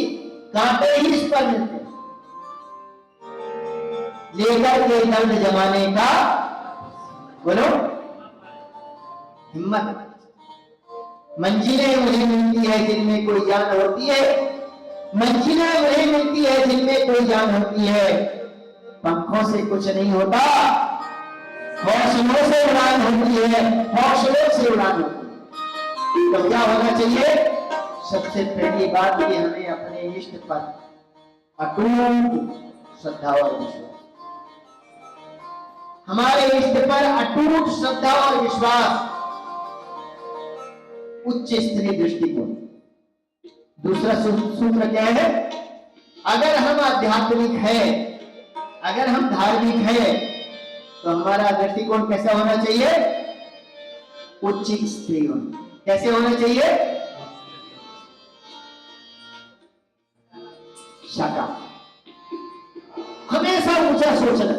कांटे ही इस पर मिलते हैं, लेकर के दर्द जमाने का बोलो हिम्मत। मंजिलें उन्हें मिलती है जिनमें कोई जान होती है, मंजिलें उन्हें मिलती है जिनमें कोई जान होती है। पंखों से कुछ नहीं होता, हौसलों से उड़ान होती है, हौसलों से उड़ान होती है। तो क्या होना चाहिए? सबसे पहली बात कि हमें अपने इष्ट पर अटूट श्रद्धा और विश्वास, हमारे इष्ट पर अटूट श्रद्धा और विश्वास, उच्च स्तरीय दृष्टिकोण। दूसरा सूत्र क्या है? अगर हम आध्यात्मिक है, अगर हम धार्मिक है, तो हमारा दृष्टिकोण कैसा होना चाहिए? उच्च स्तरीय। कैसे होना चाहिए? शाका, हमेशा ऊंचा सोचना।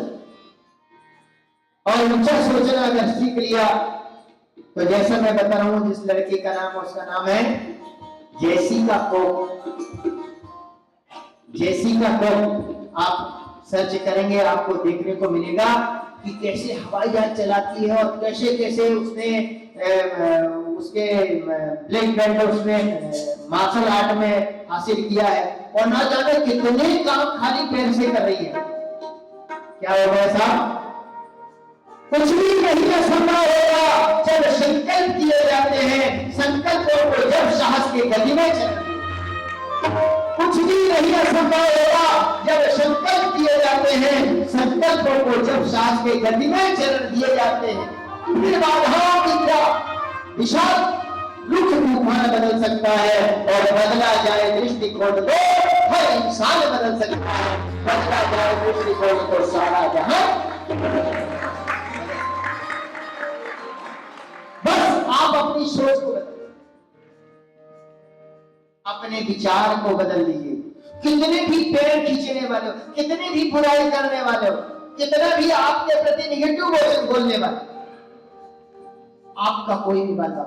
और ऊंचा सोचना अगर सीख लिया तो जैसा मैं बता रहा हूं, जिस लड़की का नाम, उसका नाम है जेसिका कोक। जेसिका कोक आप सर्च करेंगे आपको देखने को मिलेगा कि कैसे हवाई जहाज चलाती है और कैसे कैसे उसने उसके ब्लैक बेल्ट उसने मार्शल आर्ट में हासिल किया है, और ना जाने कितने काम खाली पैर से कर रही है। क्या होगा साहब? कुछ भी नहीं असंभव होगा जब संकल्प किए जाते हैं, संकल्पों को जब साहस के गति में चलते हैं। कुछ भी नहीं असंभव होगा जब संकल्प किए जाते हैं, संकल्पों को जब साहस के गति में चरण दिए जाते हैं। फिर बाधाओं की क्या विशाल रुख तूफान बदल सकता है, और बदला जाए दृष्टिकोण तो हर इंसान बदल सकता है। बदला जाए दृष्टिकोण तो सारा जहां। बस आप अपनी सोच को बदल, अपने विचार को बदल लीजिए। कितने भी पैर खींचने वाले हो, कितने भी बुराई करने वाले हो, कितना भी आपके प्रति निगेटिव वचन बोलने वाले, आपका कोई भी बात नहीं,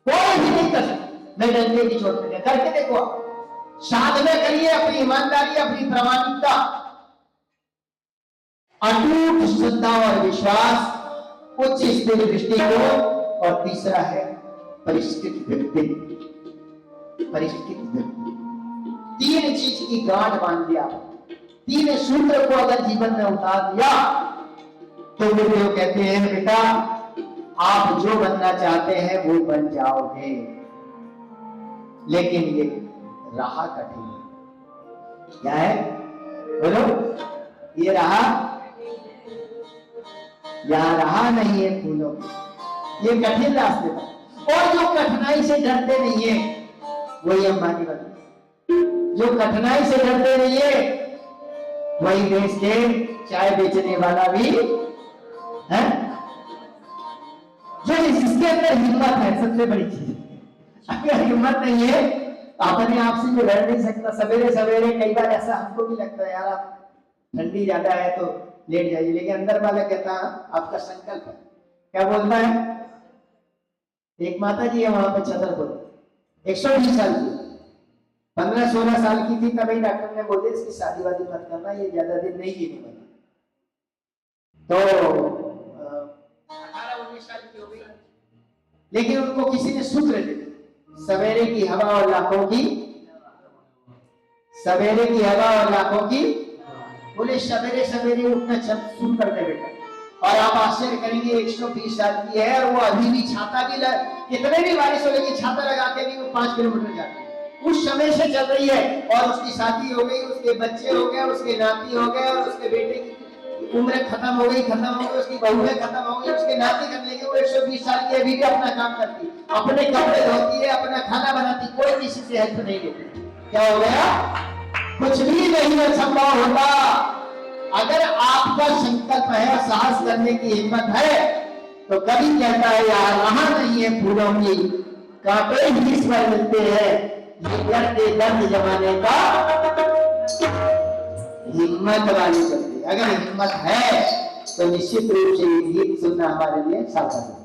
कोई भी नहीं कर सकता। मैं डंडे की चोट पे करके देखो, आप साधना करिए, अपनी ईमानदारी, अपनी प्रामाणिकता, अटूट श्रद्धा और विश्वास, उच्च स्तरीय दृष्टिकोण, और तीसरा है परिष्कृत व्यक्तित्व। परिष्कृत व्यक्ति, 3 चीज की गांठ बांध दिया, 3 सूत्र को अगर जीवन में उतार दिया तो गुरुदेव कहते हैं बेटा आप जो बनना चाहते हैं वो बन जाओगे, लेकिन ये राह कठिन है। क्या है बोलो? ये राह, यहां राह नहीं है फूलों की, ये कठिन रास्ते पर। और जो कठिनाई से डरते नहीं है वही अंबानी बनते। जो कठिनाई से डरते नहीं है, वही देश के चाय बेचने वाला भी है, जो जिसके अंदर हिम्मत है, सबसे बड़ी चीज। अगर हिम्मत नहीं है तो अपने आप से जो लड़ नहीं सकता। सवेरे सवेरे कई बार ऐसा हमको भी लगता है, यार आप ठंडी ज्यादा है तो लेट जाइए, लेकिन अंदर वाला कहता है आपका संकल्प है। क्या बोलता है? एक माता जी है वहां पे छतरपुर, 120 साल की, 15-16 साल की थी, तभी डॉक्टर ने बोले इसकी शादी वादी मत करना, ये ज्यादा दिन नहीं जीने वाली। तो 18-19 साल की हो गई, लेकिन उनको किसी ने सूत्र दे दिया, सवेरे की हवा और लाखों की, सवेरे की हवा और लाखों की। बोले सवेरे सवेरे उठना शुरू कर दे बेटा, और आप आश्चर्य करेंगे 120 साल की है और वो अभी भी छाता भी कितने भी बारिश हो लेकिन छाता लगा के भी वो 5 किलोमीटर जाती है। उस समय से चल रही है, और उसकी शादी हो गई, उसके बच्चे हो गए, उसके नाती हो गए, और उसके बेटे की उम्र खत्म हो गई, उसकी बहुएं खत्म हो गई, उसके नाती करने लगे। वो 120 साल की अभी भी अपना काम करती, अपने कपड़े धोती है, अपना खाना बनाती, कोई किसी से हेल्प नहीं लेती। क्या हो गया? कुछ भी नहीं असंभव होता। अगर आपका संकल्प है और साहस करने की हिम्मत है तो कभी कहता है यार वहां नहीं है फूलों की कांटे ही इस पर मिलते हैं, ये करते दर्द जमाने का हिम्मत वाली करती। अगर हिम्मत है तो निश्चित रूप से ये गीत सुनना हमारे लिए सार्थक है।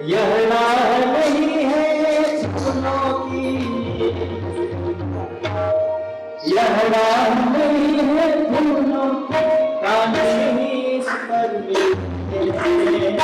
यह राह नहीं है फूलों की, यह राह नहीं है फूलों की, कांटे ही इस पर मिलते हैं।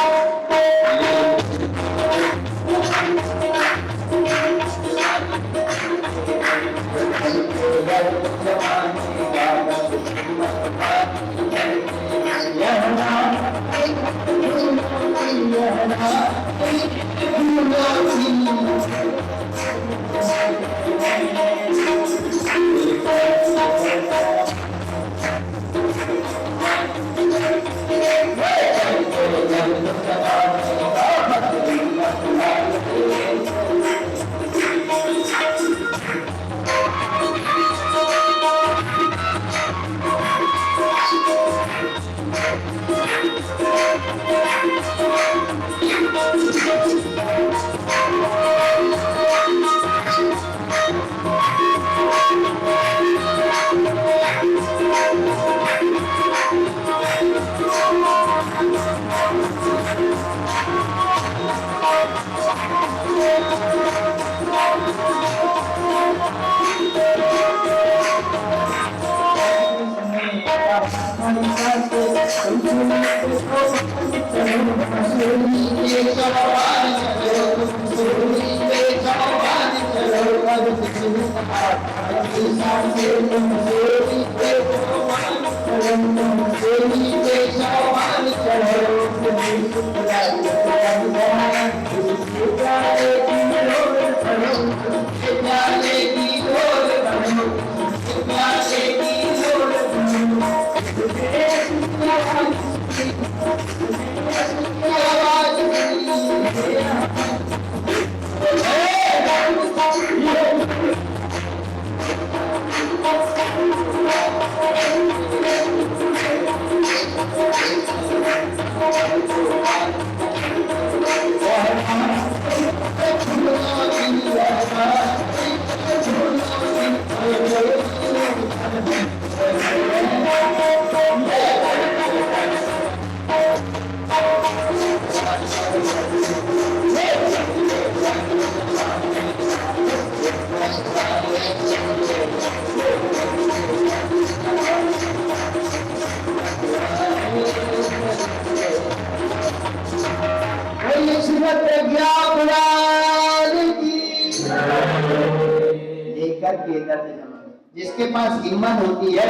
जिसके पास हिम्मत होती है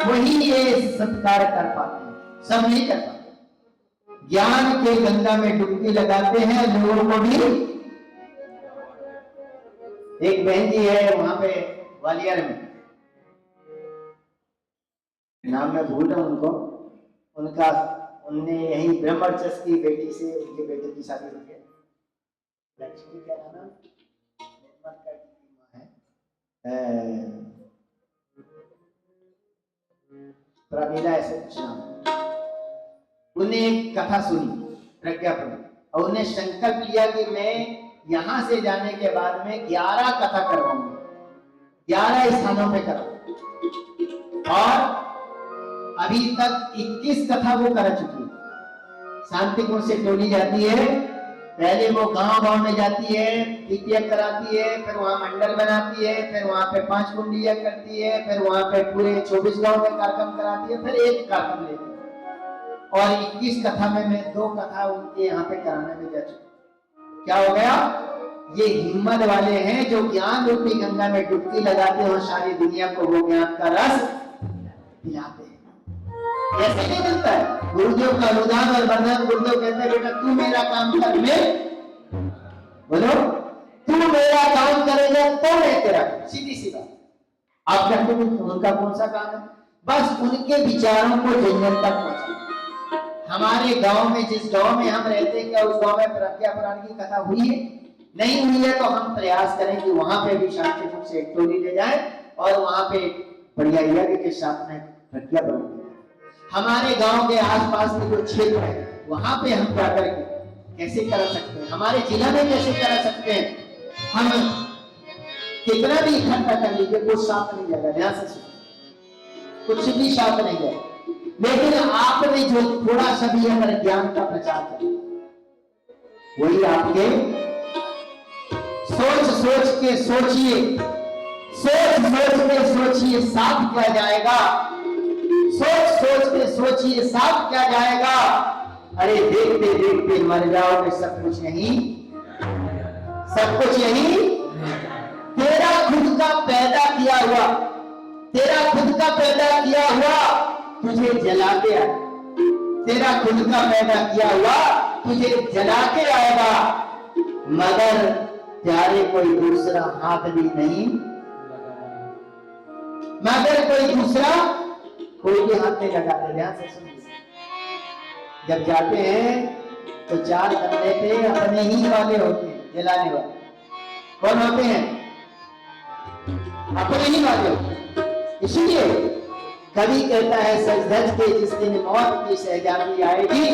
वही ये सत्कार कर पाते हैं, सब नहीं कर पाते। ज्ञान के गंगा में डुबकी लगाते हैं लोगों को भी। एक बहन जी है वहां पे ग्वालियर में, नाम मैं भूल रहा हूं उनको, उनने यही ब्रह्मचर्य की बेटी से उनके बेटे की शादी हो गई। लक्ष्मी क्या नाम है, निर्मल की माँ है, प्रमीला ऐसे कुछ नाम। उन्हें एक कथा सुनी प्रज्ञापुर और उन्हें संकल्प लिया कि मैं यहां से जाने के बाद में 11 कथा करवाऊंगा, 11 स्थानों पे करूंगा। और अभी तक 21 कथा वो कर चुकी है। शांतिपुर से टोली जाती है, पहले वो गांव-गांव में जाती है, द्वितीय कराती है, फिर वहां मंडल बनाती है, फिर वहां पे 5 कुंडिया करती है, फिर वहां पे पूरे 24 गांव में कार्यक्रम कराती है, फिर एक कार्यक्रम लेती है। और 21 कथा में मैं 2 कथा उनके यहाँ पे कराने में जा चुका। क्या हो गया? ये हिम्मत वाले हैं जो ज्ञान रूपी गंगा में डुबकी लगाते हैं और सारी दुनिया को वो ज्ञान का रस पिलाते हैं। ऐसे नहीं मिलता है। गुरुदेव का अनुदान और वरदान, गुरुदेव कहते हैं बेटा तू मेरा काम कर, मैं बोलो तू मेरा काम करेगा तो मैं तेरा, सीधी सी बात। आप कहते हैं उनका कौन सा काम है? बस उनके विचारों को जन्नत तक पहुंचाना। हमारे गांव में, जिस गांव में हम रहते हैं, क्या उस गांव में प्रज्ञा पुराण की कथा हुई है? नहीं हुई है तो हम प्रयास करें कि वहां पे भी शांतिपुर से एक टोली ले जाए और वहां पे बढ़िया यज्ञ के साथ में प्रज्ञा पुराण। हमारे गांव के आसपास के जो क्षेत्र है वहां पे हम जाकर के कैसे करा सकते हैं, हमारे जिला में कैसे करा सकते हैं। हम कितना भी इकट्ठा कर लीजिए कुछ साफ नहीं जाएगा, ध्यान से सुनिए, कुछ भी साफ नहीं जाएगा। लेकिन आपने जो थोड़ा सा भी अगर ज्ञान का प्रचार किया, वही आपके सोच के सोचिए, सोच के सोचिए साफ किया जाएगा, सोच के सोचिए साफ किया जाएगा। अरे देखते देखते मर जाओगे, सब कुछ यही, सब कुछ यही। तेरा खुद का पैदा किया हुआ, तेरा खुद का पैदा किया हुआ तुझे जला के आएगा, तेरा खुद का पैदा किया हुआ तुझे जला के आएगा, मगर प्यारे कोई दूसरा हाथ भी नहीं, मगर कोई दूसरा कोई भी हाथ नहीं लगाते। ध्यान से सुनिए, जब जाते हैं तो 4 कंधे पे अपने ही वाले होते हैं, जलाने वाले कौन होते हैं? अपने ही वाले होते हैं। इसलिए कवि कहता है सज धज के जिस दिन मौत की सहजादी आएगी,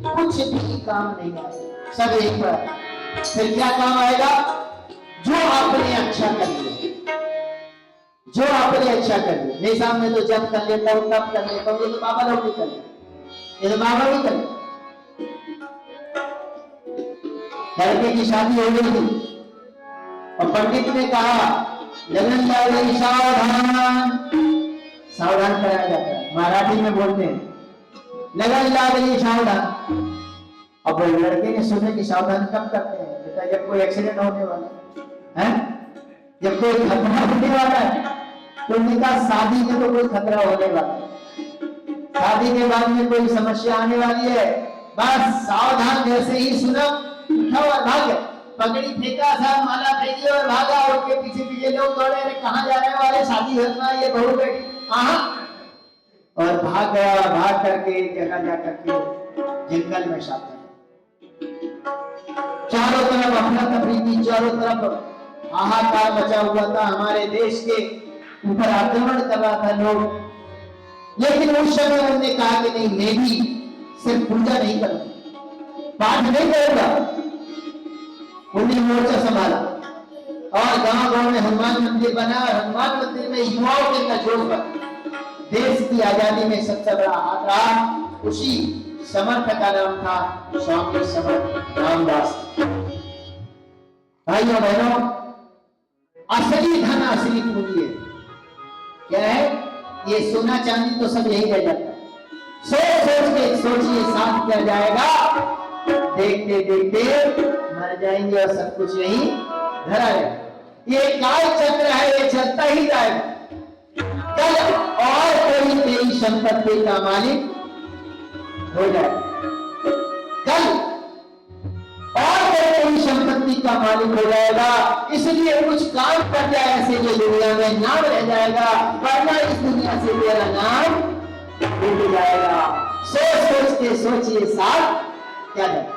कुछ भी काम नहीं आएगा, सब एक पर। फिर क्या काम आएगा? जो आपने अच्छा कर लिया, जो आपने अच्छा कर लिया। नहीं सामने तो जब कर लेता हूं तब कर लेता हूं, ये तो बाबा लोग भी कर लेते, ये तो बाबा भी कर लेते। लड़के की शादी हो गई थी और पंडित ने कहा लगन वाले सावधान, सावधान कराया जाता है, मराठी में बोलते हैं लगन वाले सावधान। अब लड़के ने सुने कि सावधान कब करते हैं? बेटा जब कोई एक्सीडेंट होने वाला है, जब कोई खतरा होने वाला है, तो उनका शादी में तो कोई खतरा होने वाला है, शादी के बाद में कोई समस्या आने वाली है, बस सावधान। जैसे ही सुना उठा और भाग, पगड़ी फेंका था, माला फेंकी और भागा, और के पीछे पीछे लोग दौड़े, अरे कहाँ जा रहे वाले, शादी करना, ये बहू बेटी और भाग गया। भाग करके एक जगह जाकर के जंगल में साथ, चारों तरफ अपना तफरी थी, चारों तरफ हाहाकार मचा हुआ था, हमारे देश के ऊपर आक्रमण कर रहा था लोग। लेकिन उस समय उन्होंने कहा कि नहीं, मैं भी सिर्फ पूजा नहीं करूंगा, पाठ नहीं करूंगा। उन्हें मोर्चा संभाला और गांव-गांव में हनुमान मंदिर बना, और हनुमान मंदिर में युवाओं के नजोर पर देश की आजादी में सबसे बड़ा हाथ रहा। उसी समर्थ का नाम था स्वामी समर्थ रामदास। भाइयों बहनों, असली धन असली पूंजी है। क्या है? ये सोना चांदी तो सब यही रह जाता है। सोच के सोचिए साफ किया जाएगा, देखते देखते मर जाएंगे और सब कुछ यही धरा है। ये काल चक्र है, ये चलता ही जाएगा। कल और कोई तेरी संपत्ति का मालिक हो जाए, कल और कोई तेरी संपत्ति का मालिक हो जाएगा। इसलिए कुछ काम कर जाए ऐसे जो दुनिया में नाम रह जाएगा, वरना इस दुनिया से तेरा नाम मिट जाएगा। सोच के सोचिए साथ क्या जाएगा।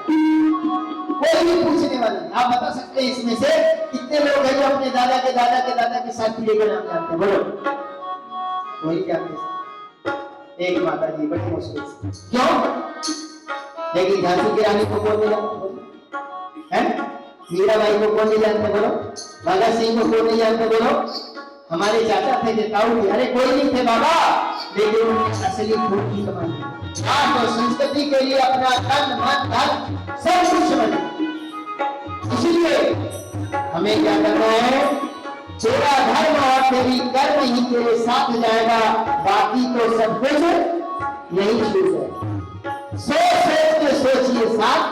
कोई भी पूछने वाला नहीं। आप बता सकते हैं इसमें से कितने लोग हैं जो अपने दादा के दादा के दादा के साथ पीढ़ी का नाम जानते हैं? बोलो। कोई जानते? एक माता जी बड़ी मुश्किल से। क्यों? लेकिन झांसी की रानी को कौन नहीं जानते? हैं? मीराबाई को कौन नहीं जानते? बोलो। भगत सिंह को कौन नहीं जानते? बोलो। हमारे चाचा थे जताऊ जी, अरे कोई नहीं थे बाबा, लेकिन उन्होंने असली खून की कमाई। हाँ, तो संस्कृति के लिए अपना तन मन धन सब कुछ बने। इसलिए हमें क्या करना है? तेरा धर्म और तेरी कर्म ही तेरे साथ जाएगा, बाकी तो सब कुछ यही छूट जाएगा। सोच के सोचिए साथ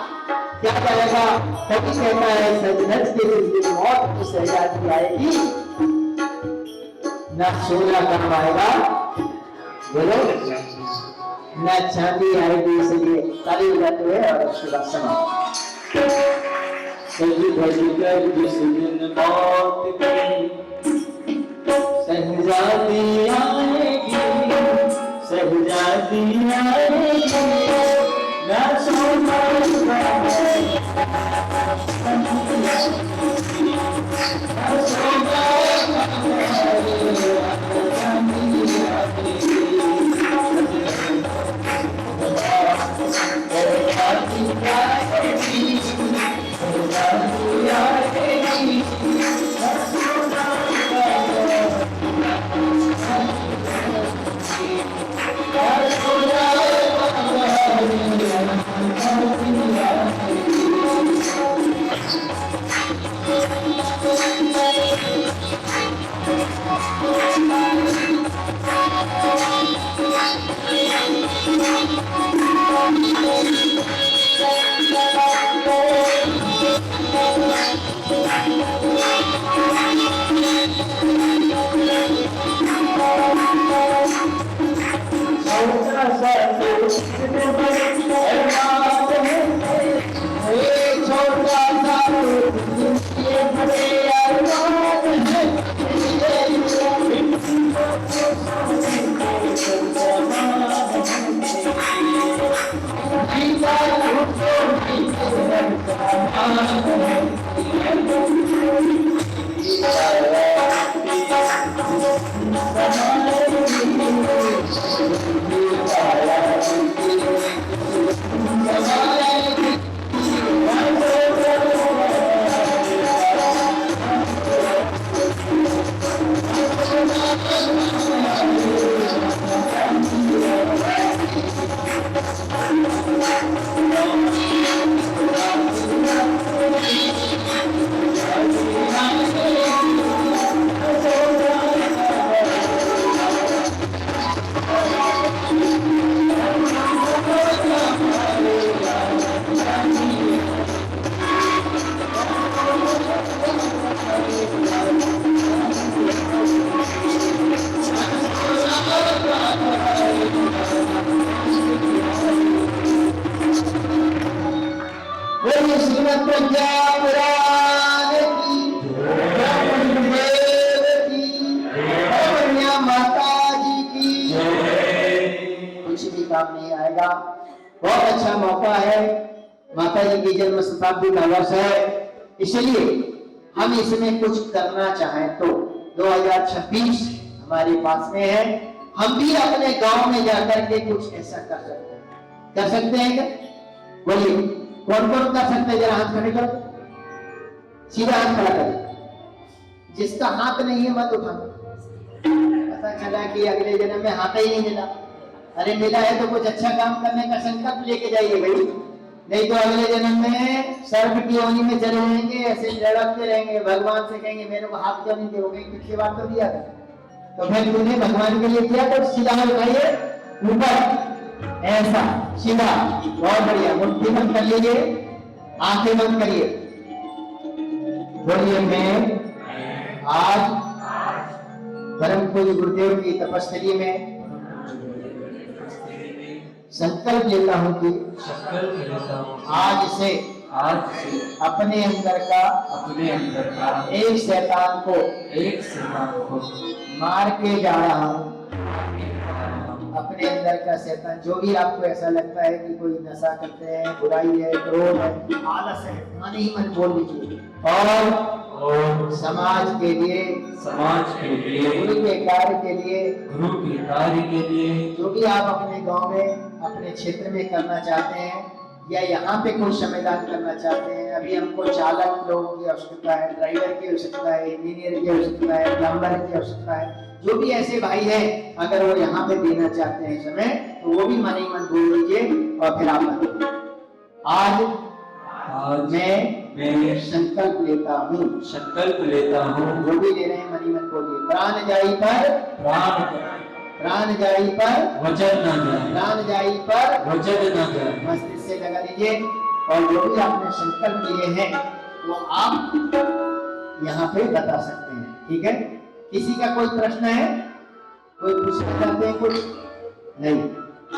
क्या जाएगा। कभी कहता है सजनत के जिस दिन मौत की सजाती आएगी न सोना काम आएगा, बोलो, न चांदी आएगी। इसलिए ताली बजाते हुए और उसके बाद समाप्त। सज धज कर जिस दिन मौत की सहजादी आएगी, सहजादी आएगी, न सोना काम नहीं आएगा। बहुत अच्छा मौका है, माता जी की जन्म शताब्दी का वर्ष है, इसलिए हम इसमें कुछ करना चाहें तो 2026 हमारे पास में है, हम भी अपने गांव में जाकर के कुछ ऐसा कर सकते हैं। कर सकते हैं क्या? बोलिए, कौन कौन कर सकते हैं? जरा हाथ खड़े करो, सीधा हाथ खड़ा करो। जिसका हाथ नहीं है मत उठाओ। पता चला कि अगले जन्म में हाथ ही नहीं मिला। अरे मिला है तो कुछ अच्छा काम करने का संकल्प लेके जाइए भाई, नहीं तो अगले जन्म में सर्प की योनि में चले जाएंगे, ऐसे लड़कते रहेंगे, भगवान से कहेंगे मेरे को हाथ क्यों नहीं दोगे, पिछली बार तो दिया था। तो फिर तूने भगवान के लिए किया तो सीधा उठाइए ऊपर, ऐसा सीधा, बहुत बढ़िया। मुट्ठी बंद कर लीजिए, आंखें बंद करिए, बोलिए मैं आज परम पूज्य गुरुदेव की तपस्या में संकल्प लेता हूँ कि आज से अपने अंदर का एक शैतान को मार के जा रहा हूँ, अपने अंदर का शैतान, जो भी आपको ऐसा लगता है कि कोई नशा करते हैं, बुराई है, क्रोध है, आलस है, मन ही मन बोल लीजिए। और समाज के लिए, गुरु के कार्य के लिए, जो भी आप अपने गांव में, अपने क्षेत्र में करना चाहते हैं या यहाँ पे कोई श्रमदान करना चाहते हैं। अभी हमको चालक लोगों की आवश्यकता है, ड्राइवर की आवश्यकता है, इंजीनियर की आवश्यकता है, प्लम्बर की आवश्यकता है। जो भी ऐसे भाई हैं, अगर वो यहाँ पे देना चाहते हैं समय, तो वो भी मन ही मन बोल लीजिए और फिर आप बताइए। आज मैं संकल्प लेता हूँ, जो भी ले रहे हैं मन ही मन बोलिए। प्राण जाई पर वचन न जाए, मस्तिष्क से लगा लीजिए। और जो भी आपने संकल्प लिए हैं वो आप यहाँ पे बता सकते हैं, ठीक है। किसी का कोई प्रश्न है, कोई पूछना चाहते हैं कुछ? नहीं,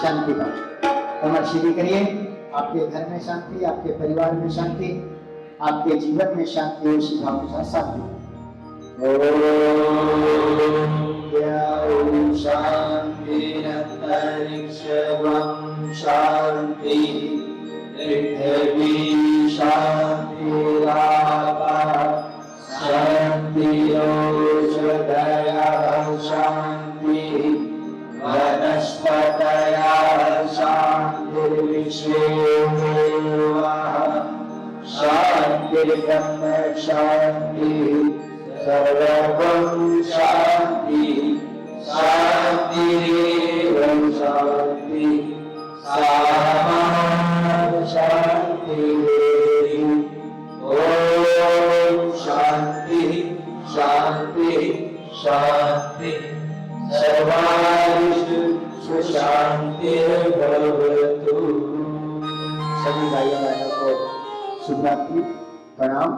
शांति का कमर सीधी करिए। आपके घर में शांति, आपके परिवार में शांति, आपके जीवन में शांति और उसी भाव के साथ शांति। ओम शांति अंतरिक्षं शांति, पृथ्वी शांति, शांति औषधयः शांति, वनस्पतयः शांतिर्विश्वे देवाः शांतिर्ब्रह्म शांति, सर्वं शांति, शांतिरेव शांति, सामा शांति। ओम शांति शांति शांति, सर्वारिष्ट शांतिर्भवतु। सभी भाइयों बहनों को शुभ रात्रि, प्रणाम।